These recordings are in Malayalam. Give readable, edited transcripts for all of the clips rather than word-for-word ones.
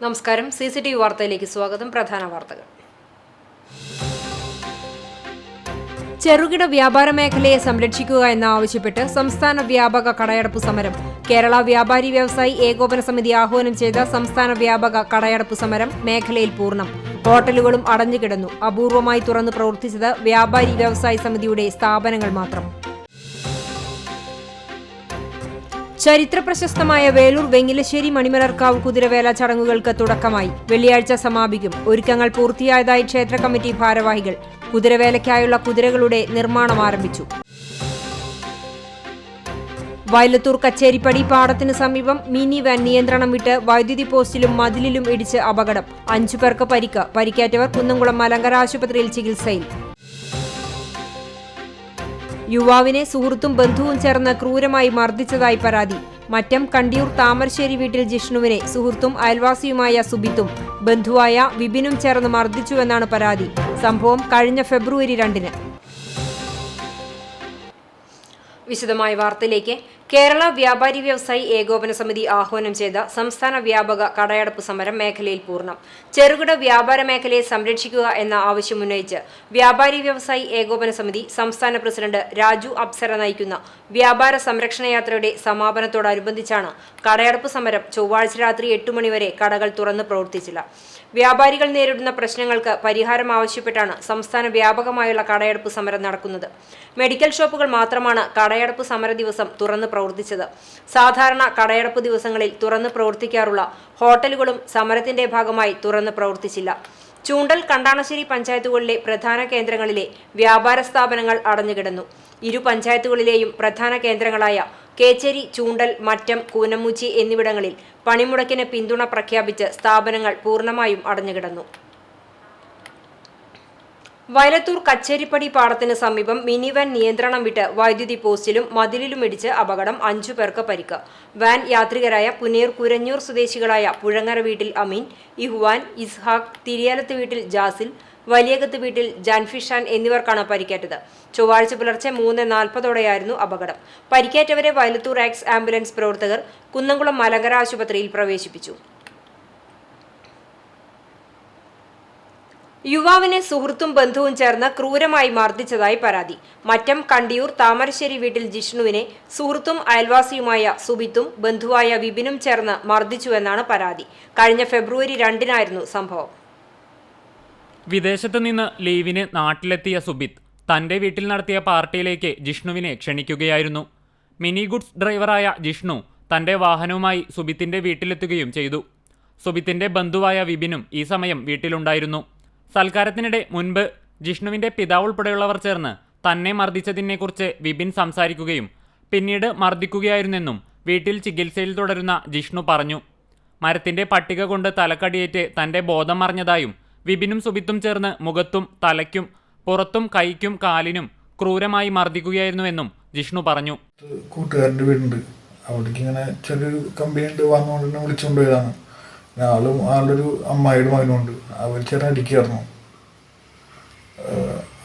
നമസ്കാരം. CCTV വാർത്തയിലേക്ക് സ്വാഗതം. പ്രധാന വാർത്തകൾ. ചെറുകിട വ്യാപാര മേഖലയെ സംരക്ഷിക്കുക എന്നാവശ്യപ്പെട്ട് സംസ്ഥാന വ്യാപക കടയടപ്പ് സമരം. കേരള വ്യാപാരി വ്യവസായി ഏകോപന സമിതി ആഹ്വാനം ചെയ്ത സംസ്ഥാന വ്യാപക കടയടപ്പ് സമരം മേഖലയിൽ പൂർണ്ണം. ഹോട്ടലുകളും അടഞ്ഞുകിടന്നു. അപൂർവമായി തുറന്നു പ്രവർത്തിച്ചത് വ്യാപാരി വ്യവസായി സമിതിയുടെ സ്ഥാപനങ്ങൾ മാത്രം. ചരിത്ര പ്രശസ്തമായ വേലൂർ വെങ്ങിലശ്ശേരി മണിമലർക്കാവ് കുതിരവേല ചടങ്ങുകൾക്ക് തുടക്കമായി. വെള്ളിയാഴ്ച സമാപിക്കും. ഒരുക്കങ്ങൾ പൂർത്തിയായതായി ക്ഷേത്ര കമ്മിറ്റി ഭാരവാഹികൾ. കുതിരവേലയ്ക്കായുള്ള കുതിരകളുടെ നിർമ്മാണം ആരംഭിച്ചു. വയലത്തൂർ കച്ചേരിപ്പടി പാടത്തിന് സമീപം മിനി വാൻ നിയന്ത്രണം വിട്ട് വൈദ്യുതി പോസ്റ്റിലും മതിലിലും ഇടിച്ച് അപകടം. 5 പേർക്ക് പരിക്ക്. പരിക്കേറ്റവർ കുന്നംകുളം മലങ്കര ആശുപത്രിയിൽ ചികിത്സയിൽ. യുവാവിനെ സുഹൃത്തും ബന്ധുവും ചേർന്ന് ക്രൂരമായി മർദ്ദിച്ചതായി പരാതി. മറ്റം കണ്ടിയൂർ താമരശ്ശേരി വീട്ടിൽ ജിഷ്ണുവിനെ സുഹൃത്തും അയൽവാസിയുമായ സുബിത്തും ബന്ധുവായ വിപിനും ചേർന്ന് മർദ്ദിച്ചുവെന്നാണ് പരാതി. സംഭവം കഴിഞ്ഞ ഫെബ്രുവരി 2-ന്. വിശദമായ വാർത്തയിലേക്ക്. കേരള വ്യാപാരി വ്യവസായി ഏകോപന സമിതി ആഹ്വാനം ചെയ്ത സംസ്ഥാന വ്യാപക കടയടപ്പ് സമരം മേഖലയിൽ പൂർണ്ണം. ചെറുകിട വ്യാപാര മേഖലയെ സംരക്ഷിക്കുക എന്ന ആവശ്യമുന്നയിച്ച് വ്യാപാരി വ്യവസായി ഏകോപന സമിതി സംസ്ഥാന പ്രസിഡന്റ് രാജു അപ്സര നയിക്കുന്ന വ്യാപാര സംരക്ഷണ യാത്രയുടെ സമാപനത്തോടനുബന്ധിച്ചാണ് കടയടപ്പ് സമരം. ചൊവ്വാഴ്ച രാത്രി 8 മണിവരെ കടകൾ തുറന്ന് പ്രവർത്തിച്ചില്ല. വ്യാപാരികൾ നേരിടുന്ന പ്രശ്നങ്ങൾക്ക് പരിഹാരം ആവശ്യപ്പെട്ടാണ് സംസ്ഥാന വ്യാപകമായുള്ള കടയടപ്പ് സമരം നടക്കുന്നത്. മെഡിക്കൽ ഷോപ്പുകൾ മാത്രമാണ് കടയടപ്പ് സമര ദിവസം തുറന്ന് പ്രവർത്തിച്ചത്. സാധാരണ കടയടപ്പ് ദിവസങ്ങളിൽ തുറന്ന് പ്രവർത്തിക്കാറുള്ള ഹോട്ടലുകളും സമരത്തിന്റെ ഭാഗമായി തുറന്ന് പ്രവർത്തിച്ചില്ല. ചൂണ്ടൽ, കണ്ടാണശ്ശേരി പഞ്ചായത്തുകളിലെ പ്രധാന കേന്ദ്രങ്ങളിലെ വ്യാപാര സ്ഥാപനങ്ങൾ അടഞ്ഞുകിടന്നു. ഇരു പഞ്ചായത്തുകളിലെയും പ്രധാന കേന്ദ്രങ്ങളായ കേച്ചേരി, ചൂണ്ടൽ, മറ്റം, കൂനമുച്ചി എന്നിവിടങ്ങളിൽ പണിമുടക്കിന് പിന്തുണ പ്രഖ്യാപിച്ച് സ്ഥാപനങ്ങൾ പൂർണ്ണമായും അടഞ്ഞുകിടന്നു. വയലത്തൂർ കച്ചേരിപ്പടി പാടത്തിന് സമീപം മിനി വാൻ നിയന്ത്രണം വിട്ട് വൈദ്യുതി പോസ്റ്റിലും മതിലിലും ഇടിച്ച് അപകടം. 5 പേർക്ക് പരിക്ക്. വാൻ യാത്രികരായ പുനേർ കുരഞ്ഞൂർ സ്വദേശികളായ പുഴങ്ങര വീട്ടിൽ അമീൻ, ഇഹ്വാൻ, ഇസ്ഹാഖ്, തിരിയാലത്ത് വീട്ടിൽ ജാസിൽ, വലിയകത്ത് വീട്ടിൽ ജാൻഫിഷാൻ എന്നിവർക്കാണ് പരിക്കേറ്റത്. ചൊവ്വാഴ്ച പുലർച്ചെ 3:40 അപകടം. പരിക്കേറ്റവരെ വയലത്തൂർ എക്സ് ആംബുലൻസ് പ്രവർത്തകർ കുന്നംകുളം മലങ്കര ആശുപത്രിയിൽ പ്രവേശിപ്പിച്ചു. യുവാവിനെ സുഹൃത്തും ബന്ധുവും ചേർന്ന് ക്രൂരമായി മർദ്ദിച്ചതായി പരാതി. മറ്റം കണ്ടിയൂർ താമരശ്ശേരി വീട്ടിൽ ജിഷ്ണുവിനെ സുഹൃത്തും അയൽവാസിയുമായ സുബിത്തും ബന്ധുവായ വിപിനും ചേർന്ന് മർദ്ദിച്ചുവെന്നാണ് പരാതി. കഴിഞ്ഞ ഫെബ്രുവരി 2-നായിരുന്നു സംഭവം. വിദേശത്ത് നിന്ന് ലീവിന് നാട്ടിലെത്തിയ സുബിത്ത് തന്റെ വീട്ടിൽ നടത്തിയ പാർട്ടിയിലേക്ക് ജിഷ്ണുവിനെ ക്ഷണിക്കുകയായിരുന്നു. മിനി ഗുഡ്സ് ഡ്രൈവറായ ജിഷ്ണു തന്റെ വാഹനവുമായി സുബിത്തിന്റെ വീട്ടിലെത്തുകയും ചെയ്തു. സുബിത്തിന്റെ ബന്ധുവായ വിപിനും ഈ സമയം വീട്ടിലുണ്ടായിരുന്നു. സൽക്കാരത്തിനിടെ മുൻപ് ജിഷ്ണുവിന്റെ പിതാവ് ഉൾപ്പെടെയുള്ളവർ ചേർന്ന് തന്നെ മർദ്ദിച്ചതിനെക്കുറിച്ച് വിപിൻ സംസാരിക്കുകയും പിന്നീട് മർദ്ദിക്കുകയായിരുന്നെന്നും വീട്ടിൽ ചികിത്സയിൽ തുടരുന്ന ജിഷ്ണു പറഞ്ഞു. മരത്തിന്റെ പട്ടിക കൊണ്ട് തലക്കടിയേറ്റ് തന്റെ ബോധം മറിഞ്ഞതായും വിപിനും സുബിത്തും ചേർന്ന് മുഖത്തും തലയ്ക്കും പുറത്തും കൈക്കും കാലിനും ക്രൂരമായി മർദ്ദിക്കുകയായിരുന്നുവെന്നും ജിഷ്ണു പറഞ്ഞു. കൂട്ടുകാരൻ്റെ വീടുണ്ട്, അവിടേക്ക് ഇങ്ങനെ ചെറിയൊരു കമ്പനി ഉണ്ട്, വന്നുകൊണ്ട് വിളിച്ചുകൊണ്ടുപോയതാണ്. ആളൊരു അമ്മായിയുടെ മകനുണ്ട്, അവർ ചെറിയ അടിക്കായിരുന്നു.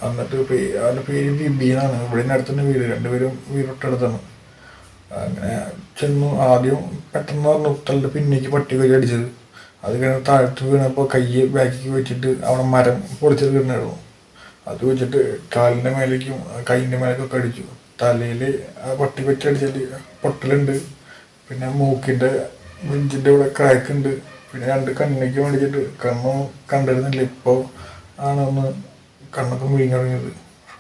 എന്നിട്ട് അവൻ്റെ പേര് ബിബി എന്നാണ്. ഇവിടെ അടുത്തന്നെ വീട്, രണ്ടുപേരും വീടൊട്ടടുത്താണ്. അങ്ങനെ ചെന്നു. ആദ്യം പെട്ടെന്ന് പറഞ്ഞു തലയുടെ പിന്നേക്ക് പട്ടി കയറി അടിച്ചത്. അത് കഴിഞ്ഞ് താഴത്ത് വീണപ്പോൾ കൈ ബാക്കിക്ക് വെച്ചിട്ട് അവിടെ മരം പൊളിച്ചത് വീണായിരുന്നു. അത് വെച്ചിട്ട് കാലിൻ്റെ മേലേക്കും കൈയിൻ്റെ മേലേക്കൊക്കെ അടിച്ചു. തലയിൽ ആ പട്ടി വെച്ച് അടിച്ചാൽ പൊട്ടലുണ്ട്, പിന്നെ മൂക്കിൻ്റെ നെഞ്ചിൻ്റെ ഇവിടെ ക്രാക്കുണ്ട്, പിന്നെ 2 കണ്ണിലേക്ക് മേടിച്ചിട്ട് കണ്ണും കണ്ടിരുന്നില്ല. ഇപ്പോൾ ആണൊന്ന് കണ്ണൊക്കെ വീങ്ങി തുടങ്ങിയത്.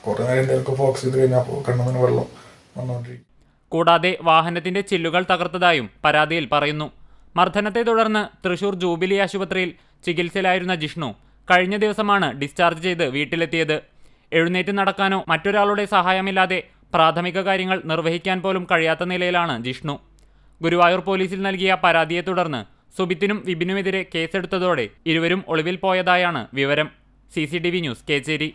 കുറേ നേരം എന്തെങ്കിലും ഫോക്കസ് ചെയ്ത് കഴിഞ്ഞപ്പോൾ കണ്ണിൽ വെള്ളം വന്നുകൊണ്ടിരിക്കും. കൂടാതെ വാഹനത്തിന്റെ ചില്ലുകൾ തകർത്തതായും പരാതിയിൽ പറയുന്നു. മർദ്ദനത്തെ തുടർന്ന് തൃശൂർ ജൂബിലി ആശുപത്രിയിൽ ചികിത്സയിലായിരുന്ന ജിഷ്ണു കഴിഞ്ഞ ദിവസമാണ് ഡിസ്ചാർജ് ചെയ്ത് വീട്ടിലെത്തിയത്. എഴുന്നേറ്റ് നടക്കാനോ മറ്റൊരാളുടെ സഹായമില്ലാതെ പ്രാഥമിക കാര്യങ്ങൾ നിർവഹിക്കാൻ പോലും കഴിയാത്ത നിലയിലാണ് ജിഷ്ണു. ഗുരുവായൂർ പോലീസിൽ നൽകിയ പരാതിയെ തുടർന്ന് സുബിത്തിനും വിപിനുമെതിരെ കേസെടുത്തതോടെ ഇരുവരും ഒളിവിൽ പോയതായാണ് വിവരം. CCTV news, Kecheri.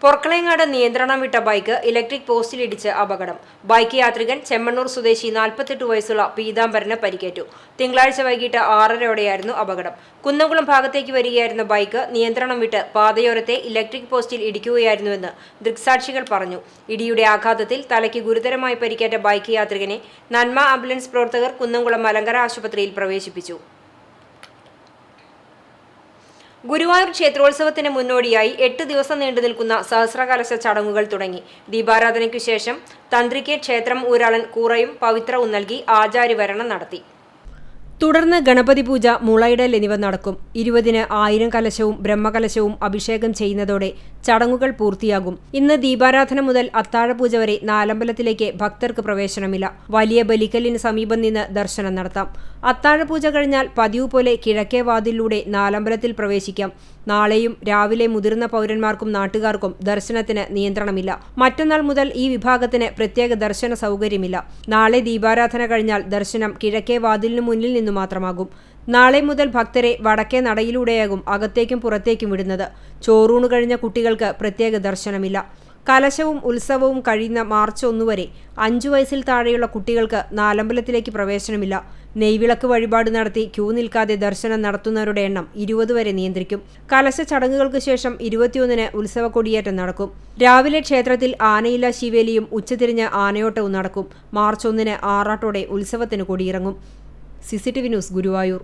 പൊർക്കളയങ്ങാട് നിയന്ത്രണം വിട്ട ബൈക്ക് ഇലക്ട്രിക് പോസ്റ്റിലിടിച്ച് അപകടം. ബൈക്ക് യാത്രികൻ ചെമ്മണ്ണൂർ സ്വദേശി 48 വയസ്സുള്ള പീതാംബരന് പരിക്കേറ്റു. തിങ്കളാഴ്ച വൈകിട്ട് 6:30യോടെയായിരുന്നു അപകടം. കുന്നംകുളം ഭാഗത്തേക്ക് വരികയായിരുന്ന ബൈക്ക് നിയന്ത്രണം വിട്ട് പാതയോരത്തെ ഇലക്ട്രിക് പോസ്റ്റിൽ ഇടിക്കുകയായിരുന്നുവെന്ന് ദൃക്സാക്ഷികൾ പറഞ്ഞു. ഇടിയുടെ ആഘാതത്തിൽ തലയ്ക്ക് ഗുരുതരമായി പരിക്കേറ്റ ബൈക്ക് യാത്രികനെ നന്മ ആംബുലൻസ് പ്രവർത്തകർ കുന്നംകുളം മലങ്കര ആശുപത്രിയിൽ പ്രവേശിപ്പിച്ചു. ഗുരുവായൂർ ക്ഷേത്രോത്സവത്തിന് മുന്നോടിയായി 8 ദിവസം നീണ്ടുനിൽക്കുന്ന സഹസ്രകലശ ചടങ്ങുകൾ തുടങ്ങി. ദീപാരാധനയ്ക്കു ശേഷം തന്ത്രിക്ക് ക്ഷേത്രം ഊരാളൻ കൂറയും പവിത്രവും നൽകി ആചാര്യവരണം നടത്തി. തുടർന്ന് ഗണപതി പൂജ, മുളയിടൽ എന്നിവ നടക്കും. 20-ന് 1000 കലശവും ബ്രഹ്മകലശവും അഭിഷേകം ചെയ്യുന്നതോടെ ചടങ്ങുകൾ പൂർത്തിയാകും. ഇന്ന് ദീപാരാധന മുതൽ അത്താഴപൂജ വരെ നാലമ്പലത്തിലേക്ക് ഭക്തർക്ക് പ്രവേശനമില്ല. വലിയ ബലിക്കല്ലിന് സമീപം നിന്ന് ദർശനം നടത്താം. അത്താഴപൂജ കഴിഞ്ഞാൽ പതിവ് പോലെ കിഴക്കേ വാതിലിലൂടെ നാലമ്പലത്തിൽ പ്രവേശിക്കാം. നാളെയും രാവിലെ മുതിർന്ന പൗരന്മാർക്കും നാട്ടുകാർക്കും ദർശനത്തിന് നിയന്ത്രണമില്ല. മറ്റന്നാൾ മുതൽ ഈ വിഭാഗത്തിന് പ്രത്യേക ദർശന സൗകര്യമില്ല. നാളെ ദീപാരാധന കഴിഞ്ഞാൽ ദർശനം കിഴക്കേ വാതിലിനു മുന്നിൽ നിന്നു മാത്രമാകും. നാളെ മുതൽ ഭക്തരെ വടക്കേ നടയിലൂടെയാകും അകത്തേക്കും പുറത്തേക്കും വിടുന്നത്. ചോറൂണ് കഴിഞ്ഞ കുട്ടികൾക്ക് പ്രത്യേക ദർശനമില്ല. കലശവും ഉത്സവവും കഴിയുന്ന മാർച്ച് 1 വരെ 5 വയസ്സിൽ താഴെയുള്ള കുട്ടികൾക്ക് നാലമ്പലത്തിലേക്ക് പ്രവേശനമില്ല. നെയ്വിളക്ക് വഴിപാട് നടത്തി ക്യൂ നിൽക്കാതെ ദർശനം നടത്തുന്നവരുടെ എണ്ണം 20 വരെ നിയന്ത്രിക്കും. കലശ ചടങ്ങുകൾക്ക് ശേഷം 21-ന് ഉത്സവ കൊടിയേറ്റം നടക്കും. രാവിലെ ക്ഷേത്രത്തിൽ ആനയില്ല ശിവേലിയും ഉച്ചതിരിഞ്ഞ് ആനയോട്ടവും നടക്കും. മാർച്ച് 1-ന് ആറാട്ടോടെ ഉത്സവത്തിന് കൊടിയിറങ്ങും. CCTV news, Guruvayur.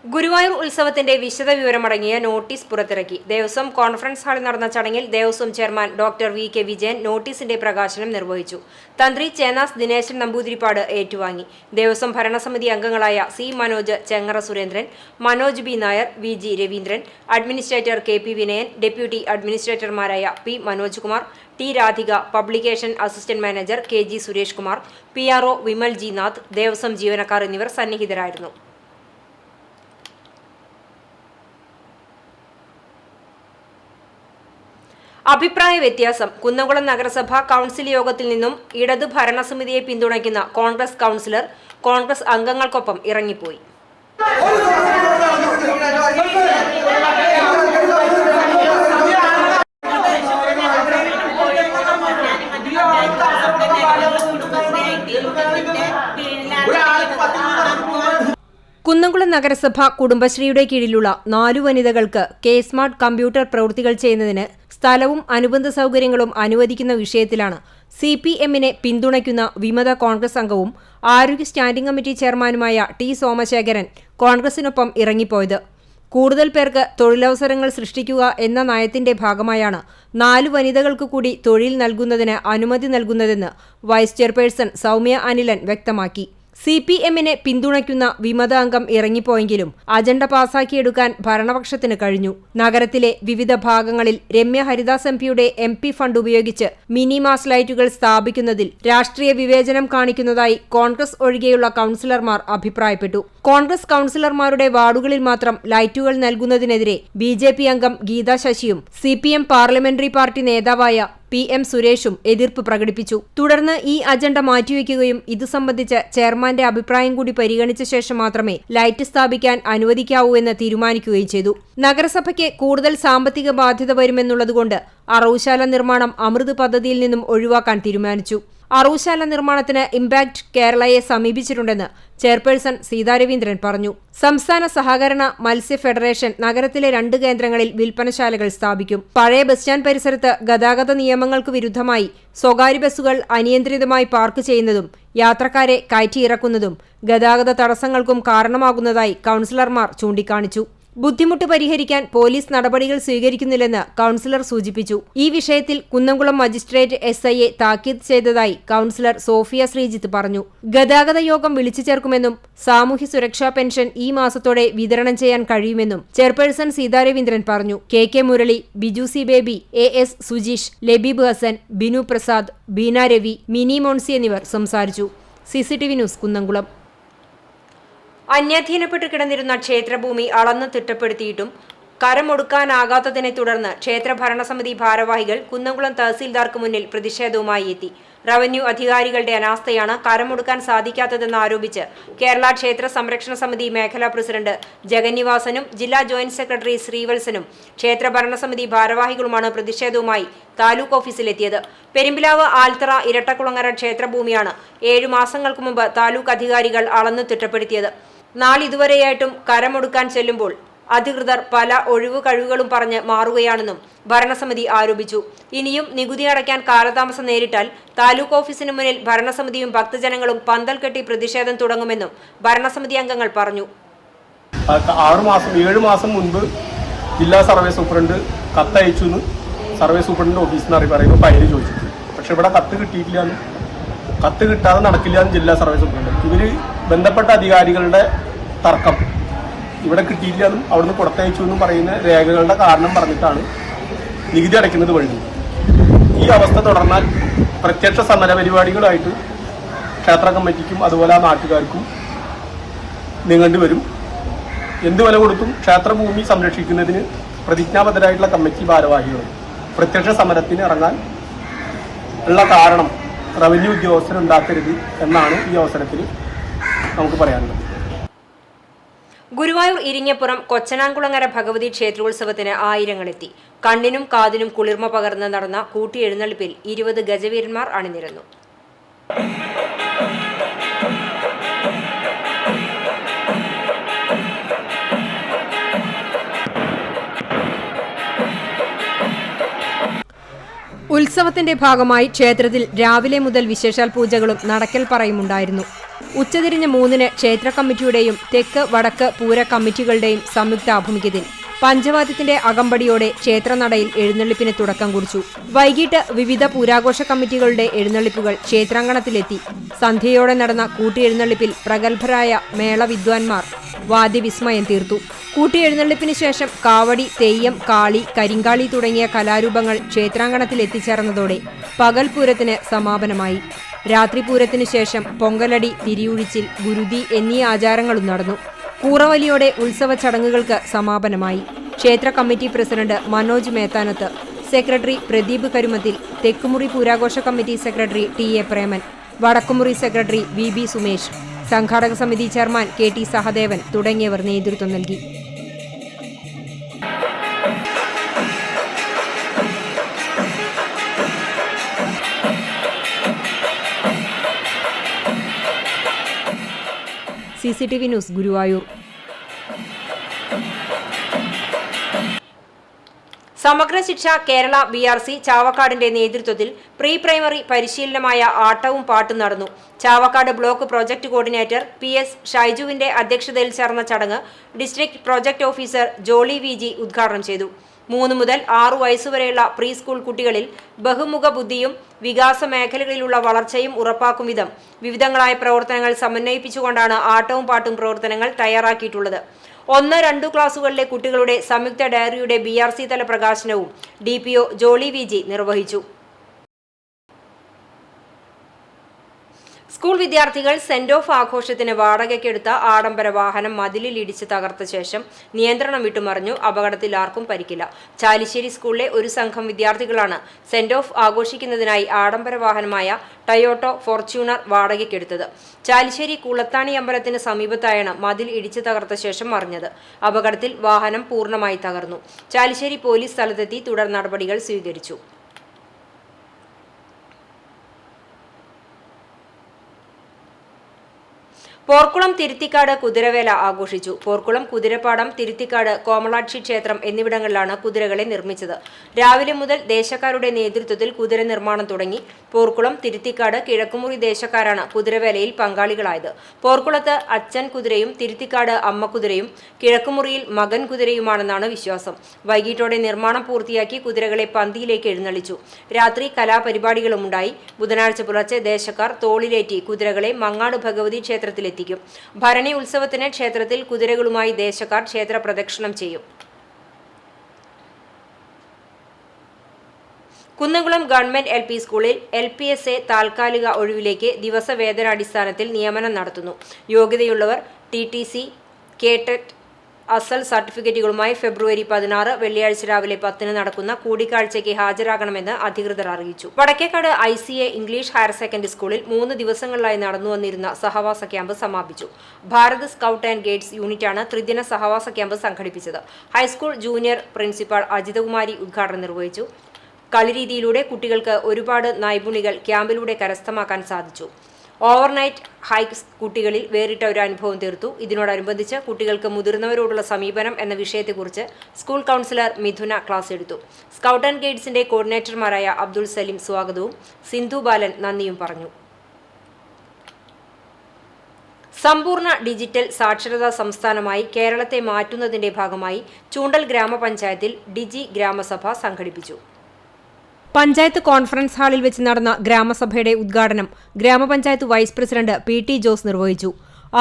ഗുരുവായൂർ ഉത്സവത്തിന്റെ വിശദ വിവരമടങ്ങിയ നോട്ടീസ് പുറത്തിറക്കി. ദേവസ്വം കോൺഫറൻസ് ഹാളിൽ നടന്ന ചടങ്ങിൽ Devaswom chairman doctor VK Vijayan നോട്ടീസിന്റെ പ്രകാശനം നിർവഹിച്ചു. തന്ത്രി ചേനാസ് ദിനേശൻ നമ്പൂതിരിപ്പാട് ഏറ്റുവാങ്ങി. ദേവസ്വം ഭരണസമിതി അംഗങ്ങളായ C. Manoj, Chengara Surendran, Manoj B. Nair, VG Raveendran, administrator KP Vinayan, deputy അഡ്മിനിസ്ട്രേറ്റർമാരായ P. Manoj Kumar, T. Radhika, publication assistant manager KG Suresh Kumar, PRO Vimal G. Nath, Devaswom ജീവനക്കാർ എന്നിവർ സന്നിഹിതരായിരുന്നു. അഭിപ്രായ വ്യത്യാസം. കുന്നംകുളം നഗരസഭ കൗൺസിൽ യോഗത്തിൽ നിന്നും ഇടതു ഭരണസമിതിയെ പിന്തുണയ്ക്കുന്ന കോൺഗ്രസ് കൗൺസിലർ കോൺഗ്രസ് അംഗങ്ങൾക്കൊപ്പം ഇറങ്ങിപ്പോയി. കുന്നംകുളം നഗരസഭ കുടുംബശ്രീയുടെ കീഴിലുള്ള 4 വനിതകൾക്ക് K-സ്മാർട്ട് കമ്പ്യൂട്ടർ പ്രവൃത്തികൾ ചെയ്യുന്നതിന് സ്ഥലവും അനുബന്ധ സൗകര്യങ്ങളും അനുവദിക്കുന്ന വിഷയത്തിലാണ് CPM-നെ പിന്തുണയ്ക്കുന്ന വിമത കോൺഗ്രസ് അംഗവും ആരോഗ്യ സ്റ്റാൻഡിംഗ് കമ്മിറ്റി ചെയർമാനുമായ T. സോമശേഖരൻ കോൺഗ്രസിനൊപ്പം ഇറങ്ങിപ്പോയത്. കൂടുതൽ പേർക്ക് തൊഴിലവസരങ്ങൾ സൃഷ്ടിക്കുക എന്ന നയത്തിന്റെ ഭാഗമായാണ് 4 വനിതകൾക്ക് കൂടി തൊഴിൽ നൽകുന്നതിന് അനുമതി നൽകുന്നതെന്ന് വൈസ് ചെയർപേഴ്സൺ സൗമ്യ അനിലൻ വ്യക്തമാക്കി. CPM-നെ പിന്തുണയ്ക്കുന്ന വിമത അംഗം ഇറങ്ങിപ്പോയെങ്കിലും അജണ്ട പാസാക്കിയെടുക്കാൻ ഭരണപക്ഷത്തിന് കഴിഞ്ഞു. നഗരത്തിലെ വിവിധ ഭാഗങ്ങളിൽ രമ്യ ഹരിദാസ് MP-യുടെ MP ഫണ്ട് ഉപയോഗിച്ച് മിനി മാസ് ലൈറ്റുകൾ സ്ഥാപിക്കുന്നതിൽ രാഷ്ട്രീയ വിവേചനം കാണിക്കുന്നതായി കോൺഗ്രസ് ഒഴികെയുള്ള കൗൺസിലർമാർ അഭിപ്രായപ്പെട്ടു. കോൺഗ്രസ് കൗൺസിലർമാരുടെ വാർഡുകളിൽ മാത്രം ലൈറ്റുകൾ നൽകുന്നതിനെതിരെ BJP അംഗം ഗീതാ ശശിയും CPM പാർലമെന്ററി പാർട്ടി നേതാവായ PM സുരേഷും എതിർപ്പ് പ്രകടിപ്പിച്ചു. തുടർന്ന് ഈ അജണ്ട മാറ്റിവെക്കുകയും ഇതു സംബന്ധിച്ച് ചെയർമാന്റെ അഭിപ്രായം കൂടി പരിഗണിച്ച ശേഷം മാത്രമേ ലൈറ്റ് സ്ഥാപിക്കാൻ അനുവദിക്കാവൂ എന്ന് തീരുമാനിക്കുകയും ചെയ്തു. നഗരസഭയ്ക്ക് കൂടുതൽ സാമ്പത്തിക ബാധ്യത വരുമെന്നുള്ളതുകൊണ്ട് അറവുശാല നിർമ്മാണം അമൃത് പദ്ധതിയിൽ നിന്നും ഒഴിവാക്കാൻ തീരുമാനിച്ചു. അറവുശാല നിർമ്മാണത്തിന് ഇംപാക്ട് കേരളയെ സമീപിച്ചിട്ടുണ്ടെന്ന് ചെയർപേഴ്സൺ സീതാ രവീന്ദ്രൻ പറഞ്ഞു. സംസ്ഥാന സഹകരണ മത്സ്യ ഫെഡറേഷൻ നഗരത്തിലെ 2 കേന്ദ്രങ്ങളിൽ വിൽപ്പനശാലകൾ സ്ഥാപിക്കും. പഴയ ബസ് സ്റ്റാൻഡ് പരിസരത്ത് ഗതാഗത നിയമങ്ങൾക്ക് വിരുദ്ധമായി സ്വകാര്യ ബസ്സുകൾ അനിയന്ത്രിതമായി പാർക്ക് ചെയ്യുന്നതും യാത്രക്കാരെ കയറ്റിയിറക്കുന്നതും ഗതാഗത തടസ്സങ്ങൾക്കും കാരണമാകുന്നതായി കൗൺസിലർമാർ ചൂണ്ടിക്കാണിച്ചു. ബുദ്ധിമുട്ട് പരിഹരിക്കാൻ പോലീസ് നടപടികൾ സ്വീകരിക്കുന്നില്ലെന്ന് കൗൺസിലർ സൂചിപ്പിച്ചു. ഈ വിഷയത്തിൽ കുന്നംകുളം മജിസ്ട്രേറ്റ് SI-യെ താക്കീത് ചെയ്തതായി കൗൺസിലർ സോഫിയ ശ്രീജിത്ത് പറഞ്ഞു. ഗതാഗത യോഗം വിളിച്ചു ചേർക്കുമെന്നും സാമൂഹ്യ സുരക്ഷാ പെൻഷൻ ഈ മാസത്തോടെ വിതരണം ചെയ്യാൻ കഴിയുമെന്നും ചെയർപേഴ്സൺ സീതാ രവീന്ദ്രൻ പറഞ്ഞു. KK Murali, Biju C. Baby, AS Sujeesh, Labeeb Hasan, Binu Prasad, Beena Ravi, Mini Moncy എന്നിവർ സംസാരിച്ചു. CCTV news, Kunnamkulam. അന്യാധീനപ്പെട്ട് കിടന്നിരുന്ന ക്ഷേത്രഭൂമി അളന്ന് തിട്ടപ്പെടുത്തിയിട്ടും കരമൊടുക്കാനാകാത്തതിനെ തുടർന്ന് ക്ഷേത്ര ഭരണസമിതി ഭാരവാഹികൾ കുന്നംകുളം തഹസീൽദാർക്ക് മുന്നിൽ പ്രതിഷേധവുമായി എത്തി. റവന്യൂ അധികാരികളുടെ അനാസ്ഥയാണ് കരമൊടുക്കാൻ സാധിക്കാത്തതെന്ന് ആരോപിച്ച് കേരള ക്ഷേത്ര സംരക്ഷണ സമിതി മേഖലാ പ്രസിഡന്റ് ജഗന്നിവാസനും ജില്ലാ ജോയിന്റ് സെക്രട്ടറി ശ്രീവത്സനും ക്ഷേത്ര ഭരണസമിതി ഭാരവാഹികളുമാണ് പ്രതിഷേധവുമായി താലൂക്ക് ഓഫീസിലെത്തിയത്. പെരുമ്പിലാവ് ആൽത്തറ ഇരട്ടക്കുളങ്ങര ക്ഷേത്രഭൂമിയാണ് 7 മാസങ്ങൾക്ക് മുമ്പ് താലൂക്ക് അധികാരികൾ അളന്നു തിട്ടപ്പെടുത്തിയത്. നാളിതുവരെയായിട്ടും കരമൊടുക്കാൻ ചെല്ലുമ്പോൾ അധികൃതർ പല ഒഴിവു കഴിവുകളും പറഞ്ഞ് മാറുകയാണെന്നും ഭരണസമിതി ആരോപിച്ചു. ഇനിയും നികുതി അടയ്ക്കാൻ കാലതാമസം നേരിട്ടാൽ താലൂക്ക് ഓഫീസിന് മുന്നിൽ ഭരണസമിതിയും ഭക്തജനങ്ങളും പന്തൽ കെട്ടി പ്രതിഷേധം തുടങ്ങുമെന്നും ഭരണസമിതി അംഗങ്ങൾ പറഞ്ഞു. 7 മാസം മുൻപ് ജില്ലാ സർവേ സൂപ്രണ്ട് കത്തയച്ചു എന്ന് സർവേ സൂപ്രണ്ടിന്റെ ഓഫീസിൽ നിന്ന് പറയുമ്പോൾ ഫയൽ ചോദിച്ചു. പക്ഷെ ഇവിടെ കത്ത് കിട്ടിയിട്ടില്ല, കത്ത് കിട്ടാതെ നടക്കില്ല എന്ന് ജില്ലാ സർവേ സൂപ്രണ്ട്. ഇവർ ബന്ധപ്പെട്ട അധികാരികളുടെ തർക്കം ഇവിടെ കിട്ടിയില്ലെന്നും അവിടുന്ന് പുറത്തയച്ചു എന്നും പറയുന്ന രേഖകളുടെ കാരണം പറഞ്ഞിട്ടാണ് നികുതി അടയ്ക്കുന്നത് വഴി. ഈ അവസ്ഥ തുടർന്നാൽ പ്രത്യക്ഷ സമര പരിപാടികളായിട്ട് ക്ഷേത്ര കമ്മിറ്റിക്കും അതുപോലെ ആ നാട്ടുകാർക്കും നീങ്ങേണ്ടി വരും. എന്ത് വില കൊടുത്തും ക്ഷേത്രഭൂമി സംരക്ഷിക്കുന്നതിന് പ്രതിജ്ഞാബദ്ധരായിട്ടുള്ള കമ്മിറ്റി ഭാരവാഹികൾ പ്രത്യക്ഷ സമരത്തിന് ഇറങ്ങാൻ ഉള്ള കാരണം റവന്യൂ ഉദ്യോഗസ്ഥരുണ്ടാക്കരുത് എന്നാണ് ഈ അവസരത്തിൽ നമുക്ക് പറയാനുള്ളത്. ഗുരുവായൂർ ഇരിങ്ങപ്പുറം കൊച്ചനാംകുളങ്ങര ഭഗവതി ക്ഷേത്രോത്സവത്തിന് ആയിരങ്ങളെത്തി. കണ്ണിനും കാതിനും കുളിർമ പകർന്ന് നടന്ന കൂട്ടിയെഴുന്നള്ളിപ്പിൽ 20 ഗജവീരന്മാർ അണിനിരന്നു. ഉത്സവത്തിന്റെ ഭാഗമായി ക്ഷേത്രത്തിൽ രാവിലെ മുതൽ വിശേഷാൽ പൂജകളും നടക്കൽ പറയുമുണ്ടായിരുന്നു. ഉച്ചതിരിഞ്ഞ് 3-ന് ക്ഷേത്ര കമ്മിറ്റിയുടെയും തെക്ക് വടക്ക് പൂര കമ്മിറ്റികളുടെയും സംയുക്താഭിമുഖ്യത്തിൽ പഞ്ചവാദ്യത്തിന്റെ അകമ്പടിയോടെ ക്ഷേത്രനടയിൽ എഴുന്നള്ളിപ്പിന് തുടക്കം കുറിച്ചു. വൈകിട്ട് വിവിധ പൂരാഘോഷ കമ്മിറ്റികളുടെ എഴുന്നള്ളിപ്പുകൾ ക്ഷേത്രാങ്കണത്തിലെത്തി. സന്ധ്യയോടെ നടന്ന കൂട്ടിയെഴുന്നള്ളിപ്പിൽ പ്രഗത്ഭരായ മേളവിദ്വാൻമാർ വാദ്യവിസ്മയം തീർത്തു. കൂട്ടിയെഴുന്നള്ളിപ്പിന് ശേഷം കാവടി, തെയ്യം, കാളി, കരിങ്കാളി തുടങ്ങിയ കലാരൂപങ്ങൾ ക്ഷേത്രാങ്കണത്തിൽ എത്തിച്ചേർന്നതോടെ പകൽപൂരത്തിന് സമാപനമായി. രാത്രിപൂരത്തിനു ശേഷം പൊങ്കലടി, തിരിയുഴിച്ചിൽ, ഗുരുതി എന്നീ ആചാരങ്ങളും നടന്നു. കൂറവലിയോടെ ഉത്സവ ചടങ്ങുകൾക്ക് സമാപനമായി. ക്ഷേത്ര committee president Manoj Methanath, secretary Pradeep Karumathil, Thekkumuri പൂരാഘോഷ committee secretary T A. Preman, Vadakkumuri secretary V B. Sumesh, സംഘാടക സമിതി ചെയർമാൻ കെ.ടി. സഹദേവൻ തുടങ്ങിയവർ നേതൃത്വം നൽകി. CCTV news, Guruvayur. Samagra Shiksha Kerala BRC ചാവക്കാടിന്റെ നേതൃത്വത്തിൽ പ്രീ പ്രൈമറി പരിശീലനമായ ആട്ടവും പാട്ടും നടന്നു. Chavakkad block project coordinator PS ഷൈജുവിന്റെ അധ്യക്ഷതയിൽ ചേർന്ന ചടങ്ങ് district project officer Jolly VG ഉദ്ഘാടനം ചെയ്തു. 3 മുതൽ 6 വയസ്സുവരെയുള്ള പ്രീ സ്കൂൾ കുട്ടികളിൽ ബഹുമുഖ ബുദ്ധിയും വികാസ മേഖലകളിലുള്ള വളർച്ചയും ഉറപ്പാക്കും വിധം വിവിധങ്ങളായ പ്രവർത്തനങ്ങൾ സമന്വയിപ്പിച്ചുകൊണ്ടാണ് ആട്ടവും പാട്ടും പ്രവർത്തനങ്ങൾ തയ്യാറാക്കിയിട്ടുള്ളത്. 1-2 ക്ലാസുകളിലെ കുട്ടികളുടെ സംയുക്ത ഡയറിയുടെ BRC തല പ്രകാശനവും DPO ജോളി VG നിർവഹിച്ചു. സ്കൂൾ വിദ്യാർത്ഥികൾ സെന്റ് ഓഫ് ആഘോഷത്തിന് വാടകയ്ക്കെടുത്ത ആഡംബര വാഹനം മതിലിൽ ഇടിച്ച് തകർത്ത ശേഷം നിയന്ത്രണം വിട്ടുമറിഞ്ഞു. അപകടത്തിൽ ആർക്കും പരിക്കില്ല. ചാലിശ്ശേരി സ്കൂളിലെ ഒരു സംഘം വിദ്യാർത്ഥികളാണ് സെന്റ് ഓഫ് ആഘോഷിക്കുന്നതിനായി ആഡംബര വാഹനമായ ടയോട്ടോ ഫോർച്യൂണർ വാടകയ്ക്കെടുത്തത്. ചാലിശ്ശേരി കുളത്താണി അമ്പലത്തിന് സമീപത്തായാണ് മതിൽ ഇടിച്ച് തകർത്ത ശേഷം മറിഞ്ഞത്. അപകടത്തിൽ വാഹനം പൂർണ്ണമായി തകർന്നു. ചാലിശ്ശേരി പോലീസ് സ്ഥലത്തെത്തി തുടർ നടപടികൾ സ്വീകരിച്ചു. പോർക്കുളം തിരുത്തിക്കാട് കുതിരവേല ആഘോഷിച്ചു. പോർക്കുളം, കുതിരപ്പാടം, തിരുത്തിക്കാട്, കോമളാക്ഷി ക്ഷേത്രം എന്നിവിടങ്ങളിലാണ് കുതിരകളെ നിർമ്മിച്ചത്. രാവിലെ മുതൽ ദേശക്കാരുടെ നേതൃത്വത്തിൽ കുതിര നിർമ്മാണം തുടങ്ങി. പോർക്കുളം, തിരുത്തിക്കാട്, കിഴക്കുമുറി ദേശക്കാരാണ് കുതിരവേലയിൽ പങ്കാളികളായത്. പോർക്കുളത്ത് അച്ഛൻ കുതിരയും തിരുത്തിക്കാട് അമ്മ കുതിരയും കിഴക്കുമുറിയിൽ മകൻ കുതിരയുമാണെന്നാണ് വിശ്വാസം. വൈകിട്ടോടെ നിർമ്മാണം പൂർത്തിയാക്കി കുതിരകളെ പന്തിയിലേക്ക് എഴുന്നള്ളിച്ചു. രാത്രി കലാപരിപാടികളുമുണ്ടായി. ബുധനാഴ്ച പുലർച്ചെ ദേശക്കാർ തോളിലേറ്റി കുതിരകളെ മങ്ങാട് ഭഗവതി ക്ഷേത്രത്തിലെത്തി. ഭരണി ഉത്സവത്തിന് ക്ഷേത്രത്തിൽ കുതിരകളുമായി ദേശക്കാർ ക്ഷേത്ര പ്രദക്ഷിണം ചെയ്യും. കുന്നംകുളം ഗവൺമെന്റ് LP സ്കൂളിൽ LPSA താൽക്കാലിക ഒഴിവിലേക്ക് ദിവസവേതനാടിസ്ഥാനത്തിൽ നിയമനം നടത്തുന്നു. യോഗ്യതയുള്ളവർ TTC, KTET, അസൽ സർട്ടിഫിക്കറ്റുകളുമായി ഫെബ്രുവരി 16 വെള്ളിയാഴ്ച രാവിലെ 10 നടക്കുന്ന കൂടിക്കാഴ്ചയ്ക്ക് ഹാജരാകണമെന്ന് അധികൃതർ അറിയിച്ചു. Vadakkekad ICA English higher secondary സ്കൂളിൽ 3 ദിവസങ്ങളിലായി നടന്നുവന്നിരുന്ന സഹവാസ ക്യാമ്പ് സമാപിച്ചു. ഭാരത് സ്കൗട്ട് ആൻഡ് ഗൈഡ്സ് യൂണിറ്റാണ് ത്രിദിന സഹവാസ ക്യാമ്പ് സംഘടിപ്പിച്ചത്. ഹൈസ്കൂൾ ജൂനിയർ പ്രിൻസിപ്പാൾ അജിതകുമാരി ഉദ്ഘാടനം നിർവഹിച്ചു. കളിരീതിയിലൂടെ കുട്ടികൾക്ക് ഒരുപാട് നൈപുണികൾ ക്യാമ്പിലൂടെ കരസ്ഥമാക്കാൻ സാധിച്ചു. ഓവർനൈറ്റ് ഹൈക്സ് കുട്ടികളിൽ വേറിട്ട ഒരു അനുഭവം തീർത്തു. ഇതിനോടനുബന്ധിച്ച് കുട്ടികൾക്ക് മുതിർന്നവരോടുള്ള സമീപനം എന്ന വിഷയത്തെക്കുറിച്ച് സ്കൂൾ കൗൺസിലർ മിഥുന ക്ലാസ് എടുത്തു. സ്കൗട്ട് ആൻഡ് ഗൈഡ്സിന്റെ കോർഡിനേറ്റർമാരായ അബ്ദുൾ സലീം സ്വാഗതവും സിന്ധു ബാലൻ നന്ദിയും പറഞ്ഞു. സമ്പൂർണ്ണ ഡിജിറ്റൽ സാക്ഷരതാ സംസ്ഥാനമായി കേരളത്തെ മാറ്റുന്നതിന്റെ ഭാഗമായി ചൂണ്ടൽ ഗ്രാമപഞ്ചായത്തിൽ ഡിജി ഗ്രാമസഭ സംഘടിപ്പിച്ചു. പഞ്ചായത്ത് കോൺഫറൻസ് ഹാളിൽ വെച്ച് നടന്ന ഗ്രാമസഭയുടെ ഉദ്ഘാടനം ഗ്രാമപഞ്ചായത്ത് വൈസ് പ്രസിഡന്റ് PT ജോസ് നിർവഹിച്ചു.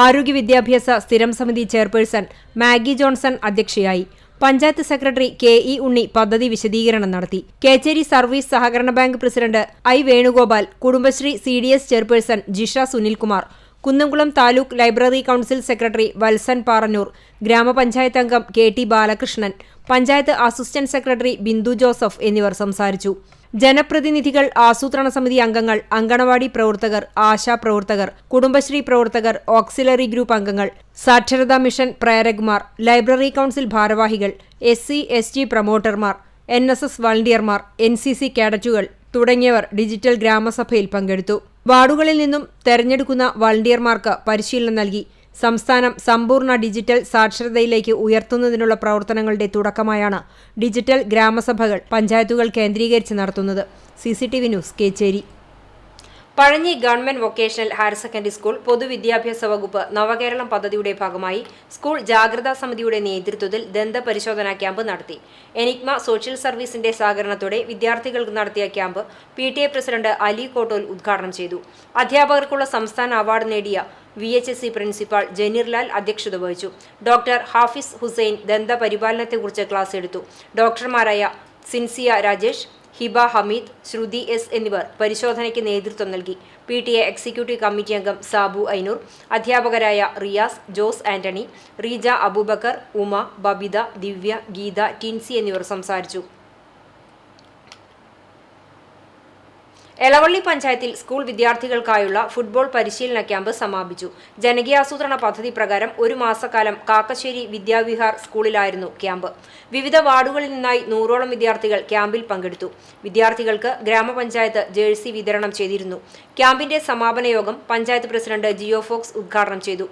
ആരോഗ്യ വിദ്യാഭ്യാസ സ്ഥിരം സമിതി ചെയർപേഴ്സൺ മാഗി ജോൺസൺ അധ്യക്ഷയായി. പഞ്ചായത്ത് സെക്രട്ടറി KE ഉണ്ണി പദ്ധതി വിശദീകരണം നടത്തി. കേച്ചേരി സർവീസ് സഹകരണ bank president I Venugopal, Kudumbashree CDS chairperson Jisha Sunilkumar, Kunnamkulam taluk library council secretary Valsan Parannur, ഗ്രാമപഞ്ചായത്ത് അംഗം KT Balakrishnan, panchayat assistant secretary Bindu Joseph എന്നിവർ സംസാരിച്ചു. ജനപ്രതിനിധികൾ, ആസൂത്രണ സമിതി അംഗങ്ങൾ, അങ്കണവാടി പ്രവർത്തകർ, ആശാപ്രവർത്തകർ, കുടുംബശ്രീ പ്രവർത്തകർ, ഓക്സിലറി ഗ്രൂപ്പ് അംഗങ്ങൾ, സാക്ഷരതാ മിഷൻ പ്രേരകുമാർ, ലൈബ്രറി കൌൺസിൽ ഭാരവാഹികൾ, SC/ST പ്രമോട്ടർമാർ, NSS വളണ്ടിയർമാർ, NCC കേഡറ്റുകൾ തുടങ്ങിയവർ ഡിജിറ്റൽ ഗ്രാമസഭയിൽ പങ്കെടുത്തു. വാർഡുകളിൽ നിന്നും തെരഞ്ഞെടുക്കുന്ന വളണ്ടിയർമാർക്ക് പരിശീലനം നൽകി. സംസ്ഥാനം സമ്പൂർണ്ണ ഡിജിറ്റൽ സാക്ഷരതയിലേക്ക് ഉയർത്തുന്നതിനുള്ള പ്രവർത്തനങ്ങളുടെ തുടക്കമായാണ് ഡിജിറ്റൽ ഗ്രാമസഭകൾ പഞ്ചായത്തുകൾ കേന്ദ്രീകരിച്ച് നടത്തുന്നത്. CCTV news, Kechery. Pazhanji government vocational higher secondary school പൊതുവിദ്യാഭ്യാസ വകുപ്പ് നവകേരളം പദ്ധതിയുടെ ഭാഗമായി സ്കൂൾ ജാഗ്രതാ സമിതിയുടെ നേതൃത്വത്തിൽ ദന്തപരിശോധനാ ക്യാമ്പ് നടത്തി. എനിഗ്മ സോഷ്യൽ സർവീസിന്റെ സഹകരണത്തോടെ വിദ്യാർത്ഥികൾക്ക് നടത്തിയ camp PTA president Ali Kottol ഉദ്ഘാടനം ചെയ്തു. അധ്യാപകർക്കുള്ള സംസ്ഥാന അവാർഡ് നേടിയ VHSE പ്രിൻസിപ്പാൾ ജനീർലാൽ അധ്യക്ഷത വഹിച്ചു. ഡോക്ടർ ഹാഫിസ് ഹുസൈൻ ദന്തപരിപാലനത്തെക്കുറിച്ച് ക്ലാസ് എടുത്തു. ഡോക്ടർമാരായ സിൻസിയ രാജേഷ്, ഹിബ ഹമീദ്, ശ്രുതി S എന്നിവർ പരിശോധനയ്ക്ക് നേതൃത്വം നൽകി. PTA എക്സിക്യൂട്ടീവ് കമ്മിറ്റി അംഗം സാബു ഐനൂർ, അധ്യാപകരായ റിയാസ്, ജോസ് ആന്റണി, റീജ അബൂബക്കർ, ഉമ, ബബിത, ദിവ്യ, ഗീത, ടിൻസി എന്നിവർ സംസാരിച്ചു. എളവള്ളി പഞ്ചായത്തിൽ സ്കൂൾ വിദ്യാർത്ഥികൾക്കായുള്ള ഫുട്ബോൾ പരിശീലന ക്യാമ്പ് സമാപിച്ചു. ജനകീയാസൂത്രണ പദ്ധതി പ്രകാരം 1 മാസക്കാലം കാക്കശ്ശേരി വിദ്യാവിഹാർ സ്കൂളിലായിരുന്നു ക്യാമ്പ്. വിവിധ വാർഡുകളിൽ നിന്നായി 100ഓളം വിദ്യാർത്ഥികൾ ക്യാമ്പിൽ പങ്കെടുത്തു. വിദ്യാർത്ഥികൾക്ക് ഗ്രാമപഞ്ചായത്ത് ജേഴ്സി വിതരണം ചെയ്തിരുന്നു. ക്യാമ്പിന്റെ സമാപന യോഗം പഞ്ചായത്ത് പ്രസിഡന്റ് ജിയോ ഫോക്സ് ഉദ്ഘാടനം ചെയ്തു.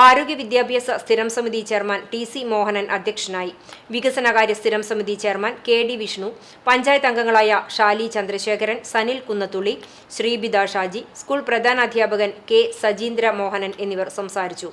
ആരോഗ്യ വിദ്യാഭ്യാസ സ്ഥിരം സമിതി ചെയർമാൻ TC മോഹനൻ അധ്യക്ഷനായി. വികസനകാര്യ സ്ഥിരം സമിതി ചെയർമാൻ KD വിഷ്ണു, പഞ്ചായത്ത് അംഗങ്ങളായ ഷാലി ചന്ദ്രശേഖരൻ, സനിൽ കുന്നത്തുള്ളി, ശ്രീബിത ഷാജി, സ്കൂൾ പ്രധാനാധ്യാപകൻ K സജീന്ദ്ര മോഹനൻ എന്നിവർ സംസാരിച്ചു.